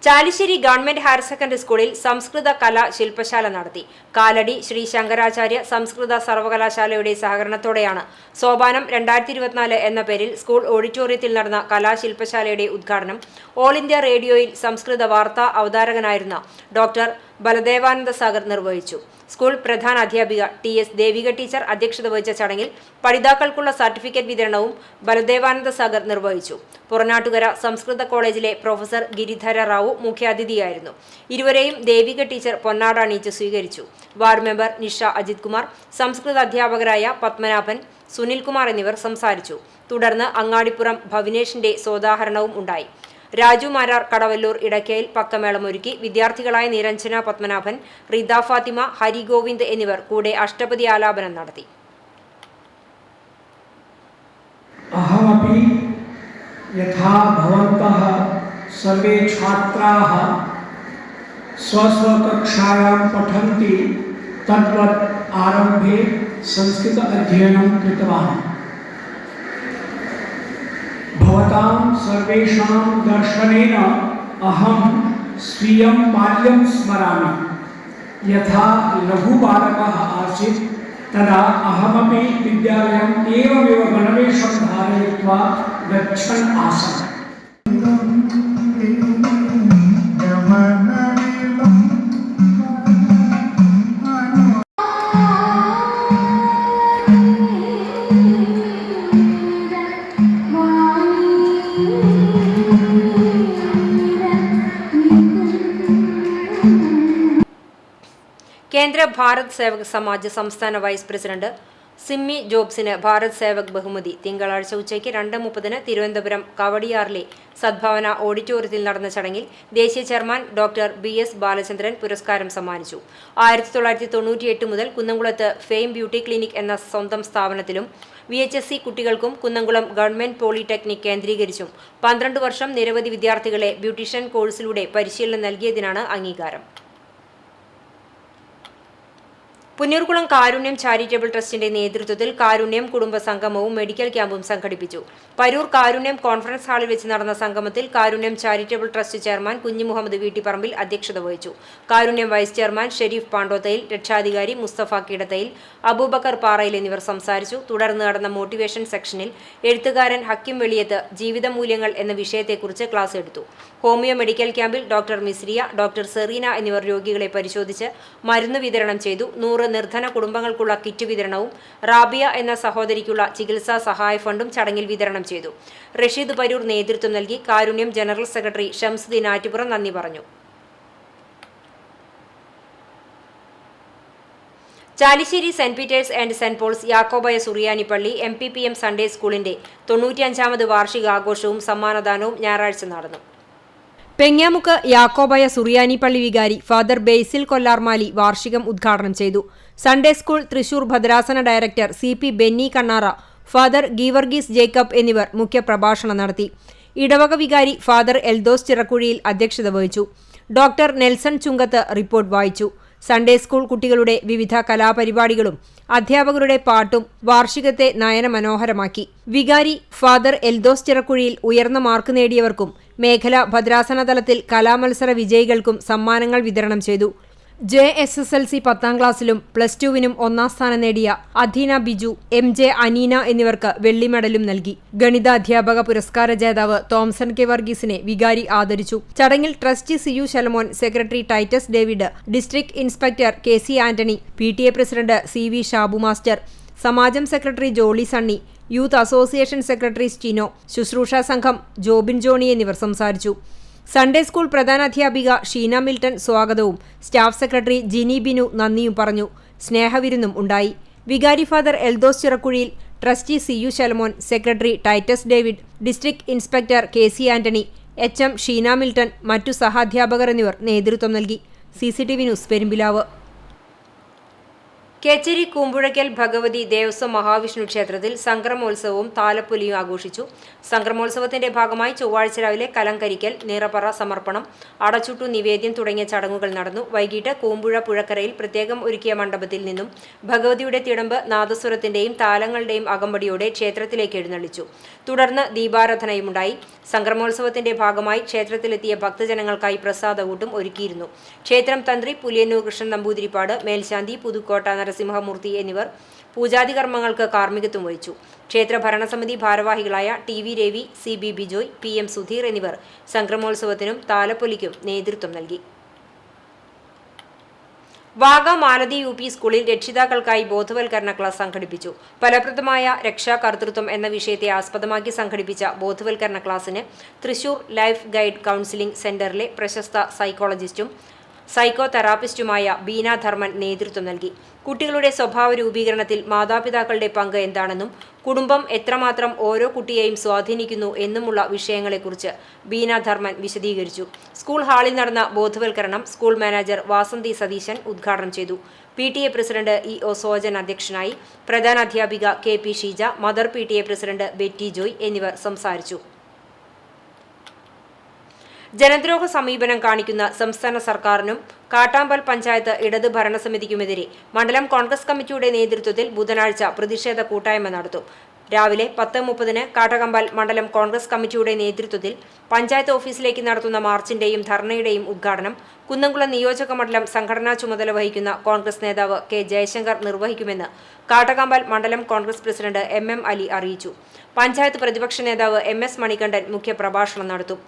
Chalissery government higher secondary സ്കൂളിൽ സംസ്കൃത കലാ ശില്പശാല നടത്തി. കാലടി ശ്രീ ശങ്കരാചാര്യ സംസ്കൃത സർവകലാശാലയുടെ സഹകരണത്തോടെയാണ് സോപാനം 2024 എന്ന പേരിൽ സ്കൂൾ ഓഡിറ്റോറിയത്തിൽ നടന്ന കലാശില്പശാലയുടെ ഉദ്ഘാടനം ഓൾ ഇന്ത്യ റേഡിയോയിൽ സംസ്കൃത വാർത്താ അവതാരകനായിരുന്ന ഡോക്ടർ ബലദേവാനന്ദ സാഗർ നിർവഹിച്ചു. സ്കൂൾ പ്രധാന അധ്യാപിക TS ദേവിക ടീച്ചർ അധ്യക്ഷത വഹിച്ച ചടങ്ങിൽ പഠിതാക്കൾക്കുള്ള സർട്ടിഫിക്കറ്റ് വിതരണവും ബലദേവാനന്ദ സാഗർ നിർവഹിച്ചു. പുറനാട്ടുകര സംസ്കൃത കോളേജിലെ പ്രൊഫസർ ഗിരിധര റാവു മുഖ്യാതിഥിയായിരുന്നു. ഇരുവരെയും ദേവിക ടീച്ചർ പൊന്നാട അണിയിച്ച് സ്വീകരിച്ചു. വാർഡ് മെമ്പർ നിഷ അജിത് കുമാർ, സംസ്കൃത അധ്യാപകരായ പത്മനാഭൻ, സുനിൽകുമാർ എന്നിവർ സംസാരിച്ചു. തുടർന്ന് അങ്ങാടിപ്പുറം ഭവിനേഷിന്റെ സോദാഹരണവും ഉണ്ടായി. രാജു മാരാർ കടവല്ലൂർ ഇടക്കയിൽ പക്കമേളമൊരുക്കി. വിദ്യാർത്ഥികളായ നിരഞ്ജന പത്മനാഭൻ, റിദ ഫാത്തിമ, ഹരി ഗോവിന്ദ് എന്നിവർ കൂടെ അഷ്ടപതി ആലാപനം നടത്തി. अहमपि यथा भवन्तः सर्वे छात्राः स्वस्वकक्षायां पठन्ति तद्वत् आरम्भे संस्कृत अध्ययनं कृतवान्. भवतां सर्वेषां दर्शनेन अहं स्वीयं बाल्यं स्मरामि. यथा लघुबालकः आसीत् तदा अहमपि विद्यालयम् एवमेव गणवेशं धारयित्वा गच्छन् आसम्. കേന്ദ്ര ഭാരത് സേവക് സമാജ് സംസ്ഥാന വൈസ് പ്രസിഡന്റ് സിമ്മി ജോബ്സിന് ഭാരത് സേവക് ബഹുമതി തിങ്കളാഴ്ച ഉച്ചയ്ക്ക് 2:30 തിരുവനന്തപുരം കവടിയാറിലെ സദ്ഭാവന ഓഡിറ്റോറിയത്തിൽ നടന്ന ചടങ്ങിൽ ദേശീയ ചെയർമാൻ ഡോക്ടർ BS ബാലചന്ദ്രൻ പുരസ്കാരം സമ്മാനിച്ചു. 1998 മുതൽ കുന്നംകുളത്ത് ഫെയിം ബ്യൂട്ടി ക്ലിനിക് എന്ന സ്വന്തം സ്ഥാപനത്തിലും VHSC കുട്ടികൾക്കും കുന്നംകുളം ഗവൺമെന്റ് പോളിടെക്നിക് കേന്ദ്രീകരിച്ചും 12 വർഷം നിരവധി വിദ്യാർത്ഥികളെ ബ്യൂട്ടീഷ്യൻ കോഴ്സിലൂടെ പരിശീലനം നൽകിയതിനാണ് അംഗീകാരം. പുന്നൂർകുളം കാരുണ്യം ചാരിറ്റബിൾ ട്രസ്റ്റിന്റെ നേതൃത്വത്തിൽ കാരുണ്യം കുടുംബ സംഗമവും മെഡിക്കൽ ക്യാമ്പും സംഘടിപ്പിച്ചു. പരൂർ കാരുണ്യം കോൺഫറൻസ് ഹാളിൽ വെച്ച് നടന്ന സംഗമത്തിൽ കാരുണ്യം ചാരിറ്റബിൾ ട്രസ്റ്റ് ചെയർമാൻ കുഞ്ഞി മുഹമ്മദ് വീട്ടിപ്പറമ്പിൽ അധ്യക്ഷത വഹിച്ചു. കാരുണ്യം വൈസ് ചെയർമാൻ ഷെരീഫ് പാണ്ടോത്തയിൽ, രക്ഷാധികാരി മുസ്തഫ കിടത്തയിൽ, അബൂബക്കർ പാറയിൽ എന്നിവർ സംസാരിച്ചു. തുടർന്ന് നടന്ന മോട്ടിവേഷൻ സെക്ഷനിൽ എഴുത്തുകാരൻ ഹക്കിം വെളിയത്ത് ജീവിത മൂല്യങ്ങൾ എന്ന വിഷയത്തെക്കുറിച്ച് ക്ലാസ് എടുത്തു. ഹോമിയോ മെഡിക്കൽ ക്യാമ്പിൽ ഡോക്ടർ മിസ്രിയ, ഡോക്ടർ സെറീന എന്നിവർ രോഗികളെ പരിശോധിച്ച് മരുന്ന് വിതരണം ചെയ്തു. 100 നിർധന കുടുംബങ്ങൾക്കുള്ള കിറ്റ് വിതരണവും റാബിയ എന്ന സഹോദരിക്കുള്ള ചികിത്സാ സഹായ ഫണ്ടും ചടങ്ങിൽ വിതരണം ചെയ്തു. റഷീദ് പരൂർ നേതൃത്വം നൽകി. കാരുണ്യം ജനറൽ സെക്രട്ടറി ഷംസുദ്ദീൻ ആറ്റുപുറം നന്ദി പറഞ്ഞു. Chalissery saint Peter's and saint Paul's യാക്കോബായ സുറിയാനി പള്ളി MPPM സൺഡേ സ്കൂളിന്റെ 95ാമത് വാർഷികാഘോഷവും സമ്മാനദാനവും ഞായറാഴ്ച നടന്നു. പെങ്ങാമുക്ക് യാക്കോബായ സുറിയാനി പള്ളി വികാരി ഫാദർ ബേസിൽ കൊല്ലാർമാലി വാർഷികം ഉദ്ഘാടനം ചെയ്തു. സൺഡേ സ്കൂൾ തൃശൂർ ഭദ്രാസന director CP Benny Kannara, father Geevarghese Jacob എന്നിവർ മുഖ്യപ്രഭാഷണം നടത്തി. ഇടവക വികാരി ഫാദർ എൽദോസ് ചിറക്കുഴിയിൽ അധ്യക്ഷത വഹിച്ചു. ഡോക്ടർ നെൽസൺ ചുങ്കത്ത് റിപ്പോർട്ട് വായിച്ചു. സൺഡേ സ്കൂൾ കുട്ടികളുടെ വിവിധ കലാപരിപാടികളും അധ്യാപകരുടെ പാട്ടും വാർഷികത്തെ നയനമനോഹരമാക്കി. വികാരി ഫാദർ എൽദോസ് ചിറക്കുഴിയിൽ ഉയർന്ന മാർക്ക് നേടിയവർക്കും മേഖലാ ഭദ്രാസന തലത്തിൽ കലാമത്സര വിജയികൾക്കും സമ്മാനങ്ങൾ വിതരണം ചെയ്തു. JSSLC 10ാം ക്ലാസ്സിലും +2-നും 1ാം സ്ഥാനം നേടിയ അധീന ബിജു, MJ അനീന എന്നിവർക്ക് വെള്ളി മെഡലും നൽകി. ഗണിത അധ്യാപക പുരസ്കാര ജേതാവ് തോംസൺ കെ വർഗീസിനെ വികാരി ആദരിച്ചു. ചടങ്ങിൽ trustee CU Shalamon, secretary Titus David, district inspector KC Antony, PTA president CV Shabu master, സമാജം secretary Jolly Sunny, youth association secretary Stino, ശുശ്രൂഷാ സംഘം ജോബിൻ ജോണി എന്നിവർ സംസാരിച്ചു. സൺഡേ സ്കൂൾ പ്രധാനാധ്യാപിക ഷീന മിൽട്ടൺ സ്വാഗതവും സ്റ്റാഫ് സെക്രട്ടറി ജിനി ബിനു നന്ദിയും പറഞ്ഞു. സ്നേഹവിരുന്നും ഉണ്ടായി. വികാരി father Eldhose Chirakuzhiyil, trustee CU Shalamon, secretary Titus David, district inspector KC Antony, HM Sheena Milton, മറ്റു സഹാധ്യാപകർ എന്നിവർ നേതൃത്വം നൽകി. CCTV news Perumpilavu. കേച്ചേരി കൂമ്പുഴയ്ക്കൽ ഭഗവതി ദേവസ്വം മഹാവിഷ്ണു ക്ഷേത്രത്തിൽ സംക്രമോത്സവവും താലപ്പൊലിയും ആഘോഷിച്ചു. സംക്രമോത്സവത്തിന്റെ ഭാഗമായി ചൊവ്വാഴ്ച രാവിലെ കലങ്കരിക്കൽ, നിറപറ സമർപ്പണം, അടച്ചുട്ടു നിവേദ്യം തുടങ്ങിയ ചടങ്ങുകൾ നടന്നു. വൈകിട്ട് കൂമ്പുഴ പുഴക്കരയിൽ പ്രത്യേകം ഒരുക്കിയ മണ്ഡപത്തിൽ നിന്നും ഭഗവതിയുടെ തിടമ്പ് നാദസ്വരത്തിന്റെയും താലങ്ങളുടെയും അകമ്പടിയോടെ ക്ഷേത്രത്തിലേക്ക് എഴുന്നള്ളിച്ചു. തുടർന്ന് ദീപാരാധനയുമുണ്ടായി. സംക്രമോത്സവത്തിന്റെ ഭാഗമായി ക്ഷേത്രത്തിലെത്തിയ ഭക്തജനങ്ങൾക്കായി പ്രസാദകൂട്ടും ഒരുക്കിയിരുന്നു. ക്ഷേത്രം തന്ത്രി പുലിയന്നൂർ കൃഷ്ണൻ നമ്പൂതിരിപ്പാട്, മേൽശാന്തി പുതുക്കോട്ട നരസിംഹമൂർത്തി എന്നിവർ പൂജാതി കർമ്മങ്ങൾക്ക് കാർമ്മികത്വം വഹിച്ചു. ക്ഷേത്ര ഭരണസമിതി ഭാരവാഹികളായ TV Ravi, CB Bijoy, PM Sudheer എന്നിവർ സംക്രമോത്സവത്തിനും താലപ്പൊലിക്കും നേതൃത്വം നൽകി. വാഗ മാലതി UP സ്കൂളിൽ രക്ഷിതാക്കൾക്കായി ബോധവൽക്കരണ ക്ലാസ് സംഘടിപ്പിച്ചു. ഫലപ്രദമായ രക്ഷാകർതൃത്വം എന്ന വിഷയത്തെ ആസ്പദമാക്കി സംഘടിപ്പിച്ച ബോധവൽക്കരണ ക്ലാസിന് തൃശൂർ ലൈഫ് ഗൈഡ് കൗൺസിലിംഗ് സെന്ററിലെ പ്രശസ്ത സൈക്കോളജിസ്റ്റും സൈക്കോ തെറാപ്പിസ്റ്റുമായ ബീന ധർമ്മൻ നേതൃത്വം നൽകി. കുട്ടികളുടെ സ്വഭാവ രൂപീകരണത്തിൽ മാതാപിതാക്കളുടെ പങ്ക് എന്താണെന്നും കുടുംബം എത്രമാത്രം ഓരോ കുട്ടിയെയും സ്വാധീനിക്കുന്നു എന്നുമുള്ള വിഷയങ്ങളെക്കുറിച്ച് ബീന ധർമ്മൻ വിശദീകരിച്ചു. സ്കൂൾ ഹാളിൽ നടന്ന ബോധവൽക്കരണം സ്കൂൾ മാനേജർ വാസന്തി സതീശൻ ഉദ്ഘാടനം ചെയ്തു. PTA പ്രസിഡന്റ് EO സോജൻ അധ്യക്ഷനായി. പ്രധാനാധ്യാപിക KP Sheeja, mother PTA president Betty Joy എന്നിവർ സംസാരിച്ചു. ജനദ്രോഹ സമീപനം കാണിക്കുന്ന സംസ്ഥാന സർക്കാരിനും കാട്ടാമ്പൽ പഞ്ചായത്ത് ഇടത് ഭരണസമിതിക്കുമെതിരെ മണ്ഡലം കോൺഗ്രസ് കമ്മിറ്റിയുടെ നേതൃത്വത്തിൽ ബുധനാഴ്ച പ്രതിഷേധ കൂട്ടായ്മ നടത്തും. രാവിലെ 10:30 കാട്ടകമ്പൽ മണ്ഡലം കോൺഗ്രസ് കമ്മിറ്റിയുടെ നേതൃത്വത്തിൽ പഞ്ചായത്ത് ഓഫീസിലേക്ക് നടത്തുന്ന മാർച്ചിന്റെയും ധർണയുടെയും ഉദ്ഘാടനം കുന്നംകുളം നിയോജക മണ്ഡലം സംഘടനാ ചുമതല വഹിക്കുന്ന കോൺഗ്രസ് നേതാവ് K ജയശങ്കർ നിർവഹിക്കുമെന്ന് കാട്ടകമ്പൽ മണ്ഡലം കോൺഗ്രസ് പ്രസിഡന്റ് MM അലി അറിയിച്ചു. പഞ്ചായത്ത് പ്രതിപക്ഷ നേതാവ് MS മണികണ്ഠൻ മുഖ്യപ്രഭാഷണം നടത്തും.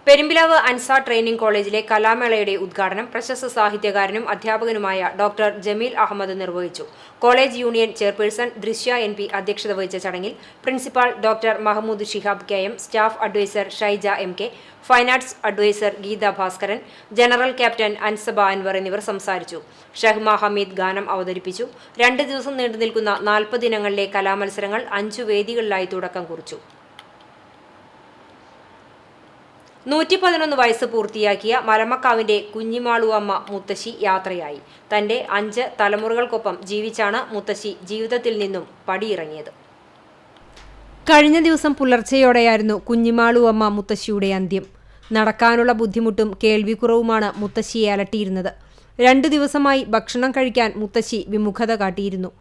പെരുമ്പിലാവ് അൻസാർ ട്രെയിനിംഗ് കോളേജിലെ കലാമേളയുടെ ഉദ്ഘാടനം പ്രശസ്ത സാഹിത്യകാരനും അധ്യാപകനുമായ ഡോക്ടർ ജമീൽ അഹമ്മദ് നിർവഹിച്ചു. College union chairperson Drishya NP അധ്യക്ഷത വഹിച്ച ചടങ്ങിൽ principal doctor Mahmood Shihab KM, staff adviser Shaija MK, fine arts adviser Geetha Bhaskaran, general captain Ansaba Anwar എന്നിവർ സംസാരിച്ചു. ഷഹ്മ ഹമീദ് ഗാനം അവതരിപ്പിച്ചു. 2 ദിവസം നീണ്ടുനിൽക്കുന്ന 40 ദിനങ്ങളിലെ കലാമത്സരങ്ങൾ 5 വേദികളിലായി തുടക്കം കുറിച്ചു. 111 വയസ്സ് പൂർത്തിയാക്കിയ മലമക്കാവിന്റെ കുഞ്ഞിമാളു അമ്മ മുത്തശ്ശി യാത്രയായി. തന്റെ 5 തലമുറകൾക്കൊപ്പം ജീവിച്ചാണ് മുത്തശ്ശി ജീവിതത്തിൽ നിന്നും പടിയിറങ്ങിയത്. കഴിഞ്ഞ ദിവസം പുലർച്ചെയോടെയായിരുന്നു കുഞ്ഞിമാളു അമ്മ മുത്തശ്ശിയുടെ അന്ത്യം. നടക്കാനുള്ള ബുദ്ധിമുട്ടും കേൾവിക്കുറവുമാണ് മുത്തശ്ശിയെ അലട്ടിയിരുന്നത്. 2 ദിവസമായി ഭക്ഷണം കഴിക്കാൻ മുത്തശ്ശി വിമുഖത കാട്ടിയിരുന്നു.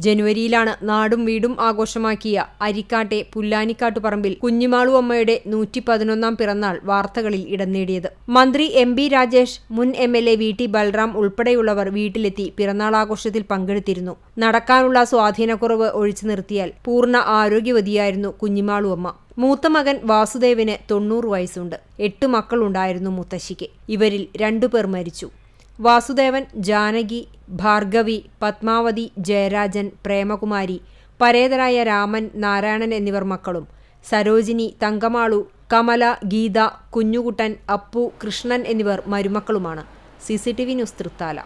ജനുവരിയിലാണ് നാടും വീടും ആഘോഷമാക്കിയ അരിക്കാട്ടെ പുല്ലാനിക്കാട്ടുപറമ്പിൽ കുഞ്ഞിമാളു അമ്മയുടെ 111ാം പിറന്നാൾ വാർത്തകളിൽ ഇടം നേടിയത്. മന്ത്രി MB രാജേഷ്, മുൻ MLA VT ബൽറാം ഉൾപ്പെടെയുള്ളവർ വീട്ടിലെത്തി പിറന്നാൾ ആഘോഷത്തിൽ പങ്കെടുത്തിരുന്നു. നടക്കാനുള്ള സ്വാധീനക്കുറവ് ഒഴിച്ചു നിർത്തിയാൽ പൂർണ്ണ ആരോഗ്യവതിയായിരുന്നു കുഞ്ഞിമാളു അമ്മ. മൂത്ത മകൻ വാസുദേവിന് 90 വയസ്സുണ്ട്. 8 മക്കളുണ്ടായിരുന്നു മുത്തശ്ശിക്ക്. ഇവരിൽ 2 പേർ മരിച്ചു. വാസുദേവൻ, ജാനകി, ഭാർഗവി, പത്മാവതി, ജയരാജൻ, പ്രേമകുമാരി, പരേതരായ രാമൻ, നാരായണൻ എന്നിവർ മക്കളും. സരോജിനി, തങ്കമാളു, കമല, ഗീത, കുഞ്ഞുകുട്ടൻ, അപ്പു, കൃഷ്ണൻ എന്നിവർ മരുമക്കളുമാണ്. CCTV news Thrithala.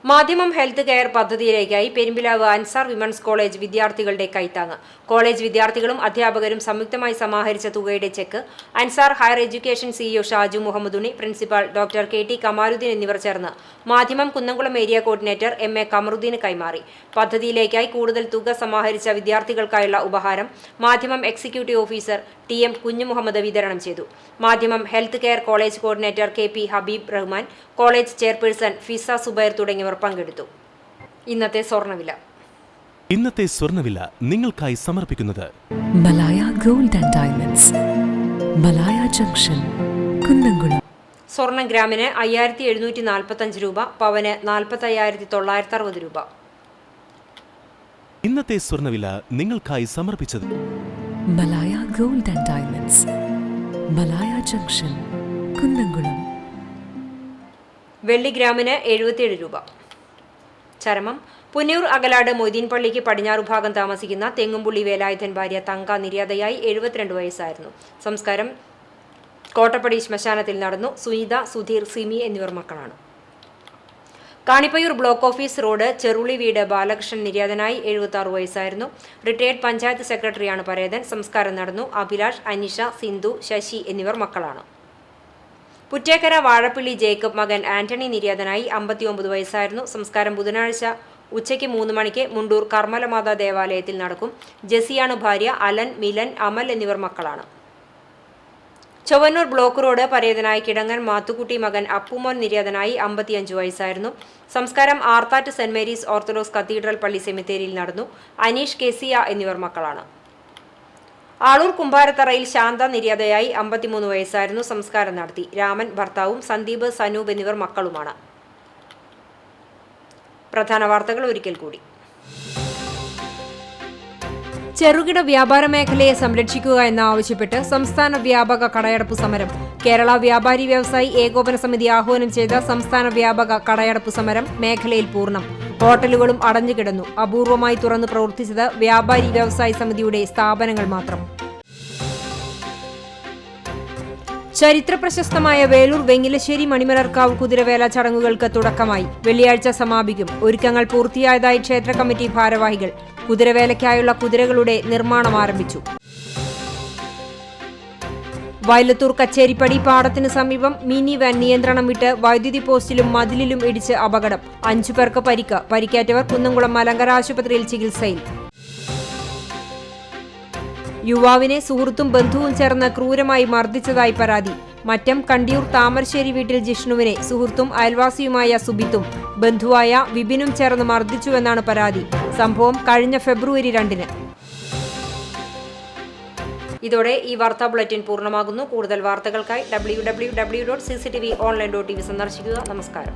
Madhyamam health care പദ്ധതിയിലേക്കായി പെരുമ്പിലാവ് അൻസാർ വിമൻസ് കോളേജ് വിദ്യാർത്ഥികളുടെ കൈത്താങ്ങ്. കോളേജ് വിദ്യാർത്ഥികളും അധ്യാപകരും സംയുക്തമായി സമാഹരിച്ച തുകയുടെ cheque Ansar higher education CEO Shaju Muhammad Unni, principal doctor KT Kamaluddin എന്നിവർ ചേർന്ന് Madhyamam Kunnamkulam area coordinator MA കമറുദ്ദീന് കൈമാറി. പദ്ധതിയിലേക്കായി കൂടുതൽ തുക സമാഹരിച്ച വിദ്യാർത്ഥികൾക്കായുള്ള ഉപഹാരം മാധ്യമം എക്സിക്യൂട്ടീവ് ഓഫീസർ TM കുഞ്ഞുമുഹമ്മദ് വിതരണം ചെയ്തു. Madhyamam health care college coordinator KP Habeeb Rahman, college chairperson Fiza Zubair തുടങ്ങിയവർ പങ്കെടുത്തു. ഇന്നത്തെ സ്വർണ്ണവില നിങ്ങൾക്കായി സമർപ്പിക്കുന്നത് Malaya gold and diamonds, Malaya junction, Kunnamkulam. സ്വർണം ഗ്രാമിന് 5745 രൂപ, പവന് 45,960 രൂപ. ഇന്നത്തെ സ്വർണ്ണവില നിങ്ങൾക്കായി സമർപ്പിച്ചത് Malaya gold and diamonds, Malaya junction, Kunnamkulam. വെള്ളി ഗ്രാമിന് 77 രൂപ. ചരമം പുന്നൂർ അകലാട് മൊയ്തീൻ പള്ളിക്ക് പടിഞ്ഞാറു ഭാഗം താമസിക്കുന്ന തെങ്ങുംപുള്ളി വേലായുധൻ ഭാര്യ തങ്ക നിര്യാതയായി 72 വയസ്സായിരുന്നു. സംസ്കാരം കോട്ടപ്പടി ശ്മശാനത്തിൽ നടന്നു. സുനിത, സുധീർ, സിമി എന്നിവർ മക്കളാണ്. കാണിപ്പയൂർ ബ്ലോക്ക് ഓഫീസ് റോഡ് ചെറുളി വീട് ബാലകൃഷ്ണൻ നിര്യാതനായി 76 വയസ്സായിരുന്നു. റിട്ടയർഡ് പഞ്ചായത്ത് സെക്രട്ടറിയാണ് പരേതൻ. സംസ്കാരം നടന്നു. അഭിലാഷ്, അനിഷ, സിന്ധു, ശശി എന്നിവർ മക്കളാണ്. പുറ്റേക്കര വാഴപ്പിള്ളി ജേക്കബ് മകൻ ആന്റണി നിര്യാതനായി 59 വയസ്സായിരുന്നു. സംസ്കാരം ബുധനാഴ്ച ഉച്ചയ്ക്ക് 3 മണിക്ക് മുണ്ടൂർ കർമ്മലമാതാ ദേവാലയത്തിൽ നടക്കും. ജെസിയാണ് ഭാര്യ. അലൻ, മിലൻ, അമൽ എന്നിവർ മക്കളാണ്. ചൊവ്വന്നൂർ ബ്ലോക്ക് റോഡ് പരേതനായി കിടങ്ങൻ മാത്തുക്കുട്ടി മകൻ അപ്പുമോൻ നിര്യാതനായി 55 വയസ്സായിരുന്നു. സംസ്കാരം Arthat saint Mary's orthodox cathedral പള്ളി സെമിത്തേരിയിൽ നടന്നു. അനീഷ്, കെസിയ എന്നിവർ മക്കളാണ്. ആളൂർ കുമ്പാരത്തറയിൽ ശാന്ത നിര്യാതയായി 53 വയസ്സായിരുന്നു. സംസ്കാരം നടത്തി. രാമൻ ഭർത്താവും സന്ദീപ്, സനൂപ് എന്നിവർ മക്കളുമാണ്. പ്രധാന വാർത്തകൾ ഒരിക്കൽ കൂടി. ചെറുകിട വ്യാപാര മേഖലയെ സംരക്ഷിക്കുക എന്നാവശ്യപ്പെട്ട് സംസ്ഥാന വ്യാപക കടയടപ്പ് സമരം. കേരള വ്യാപാരി വ്യവസായി ഏകോപന സമിതി ആഹ്വാനം ചെയ്ത സംസ്ഥാന വ്യാപക കടയടപ്പ് സമരം മേഖലയിൽ പൂർണ്ണം. ഹോട്ടലുകളും അടഞ്ഞുകിടന്നു. അപൂർവമായി തുറന്നു പ്രവർത്തിച്ചത് വ്യാപാരി വ്യവസായി സമിതിയുടെ സ്ഥാപനങ്ങൾ മാത്രം. ചരിത്ര പ്രശസ്തമായ വേലൂർ വെങ്ങിലശ്ശേരി മണിമലർക്കാവ് കുതിരവേല ചടങ്ങുകൾക്ക് തുടക്കമായി. വെള്ളിയാഴ്ച സമാപിക്കും. ഒരുക്കങ്ങൾ പൂർത്തിയായതായി ക്ഷേത്ര കമ്മിറ്റി ഭാരവാഹികൾ. കുതിരവേലയ്ക്കായുള്ള കുതിരകളുടെ നിർമ്മാണം ആരംഭിച്ചു. വയലത്തൂർ കച്ചേരിപ്പടി പാടത്തിന് സമീപം മിനി വാൻ നിയന്ത്രണം വിട്ട് വൈദ്യുതി പോസ്റ്റിലും മതിലിലും ഇടിച്ച് അപകടം. 5 പേർക്ക് പരിക്ക്. പരിക്കേറ്റവർ കുന്നംകുളം മലങ്കര ആശുപത്രിയിൽ ചികിത്സയിൽ. യുവാവിനെ സുഹൃത്തും ബന്ധുവും ചേർന്ന് ക്രൂരമായി മർദ്ദിച്ചതായി പരാതി. മറ്റം കണ്ടിയൂർ താമരശ്ശേരി വീട്ടിൽ ജിഷ്ണുവിനെ സുഹൃത്തും അയൽവാസിയുമായ സുബിത്തും ബന്ധുവായ വിപിനും ചേർന്ന് മർദ്ദിച്ചുവെന്നാണ് പരാതി. സംഭവം കഴിഞ്ഞ ഫെബ്രുവരി 2-ന്. ഇതോടെ ഈ വാർത്താ ബുള്ളറ്റിൻ പൂർണ്ണമാകുന്നു. കൂടുതൽ വാർത്തകൾക്കായി www.cctv online.tv സന്ദർശിക്കുക. നമസ്കാരം.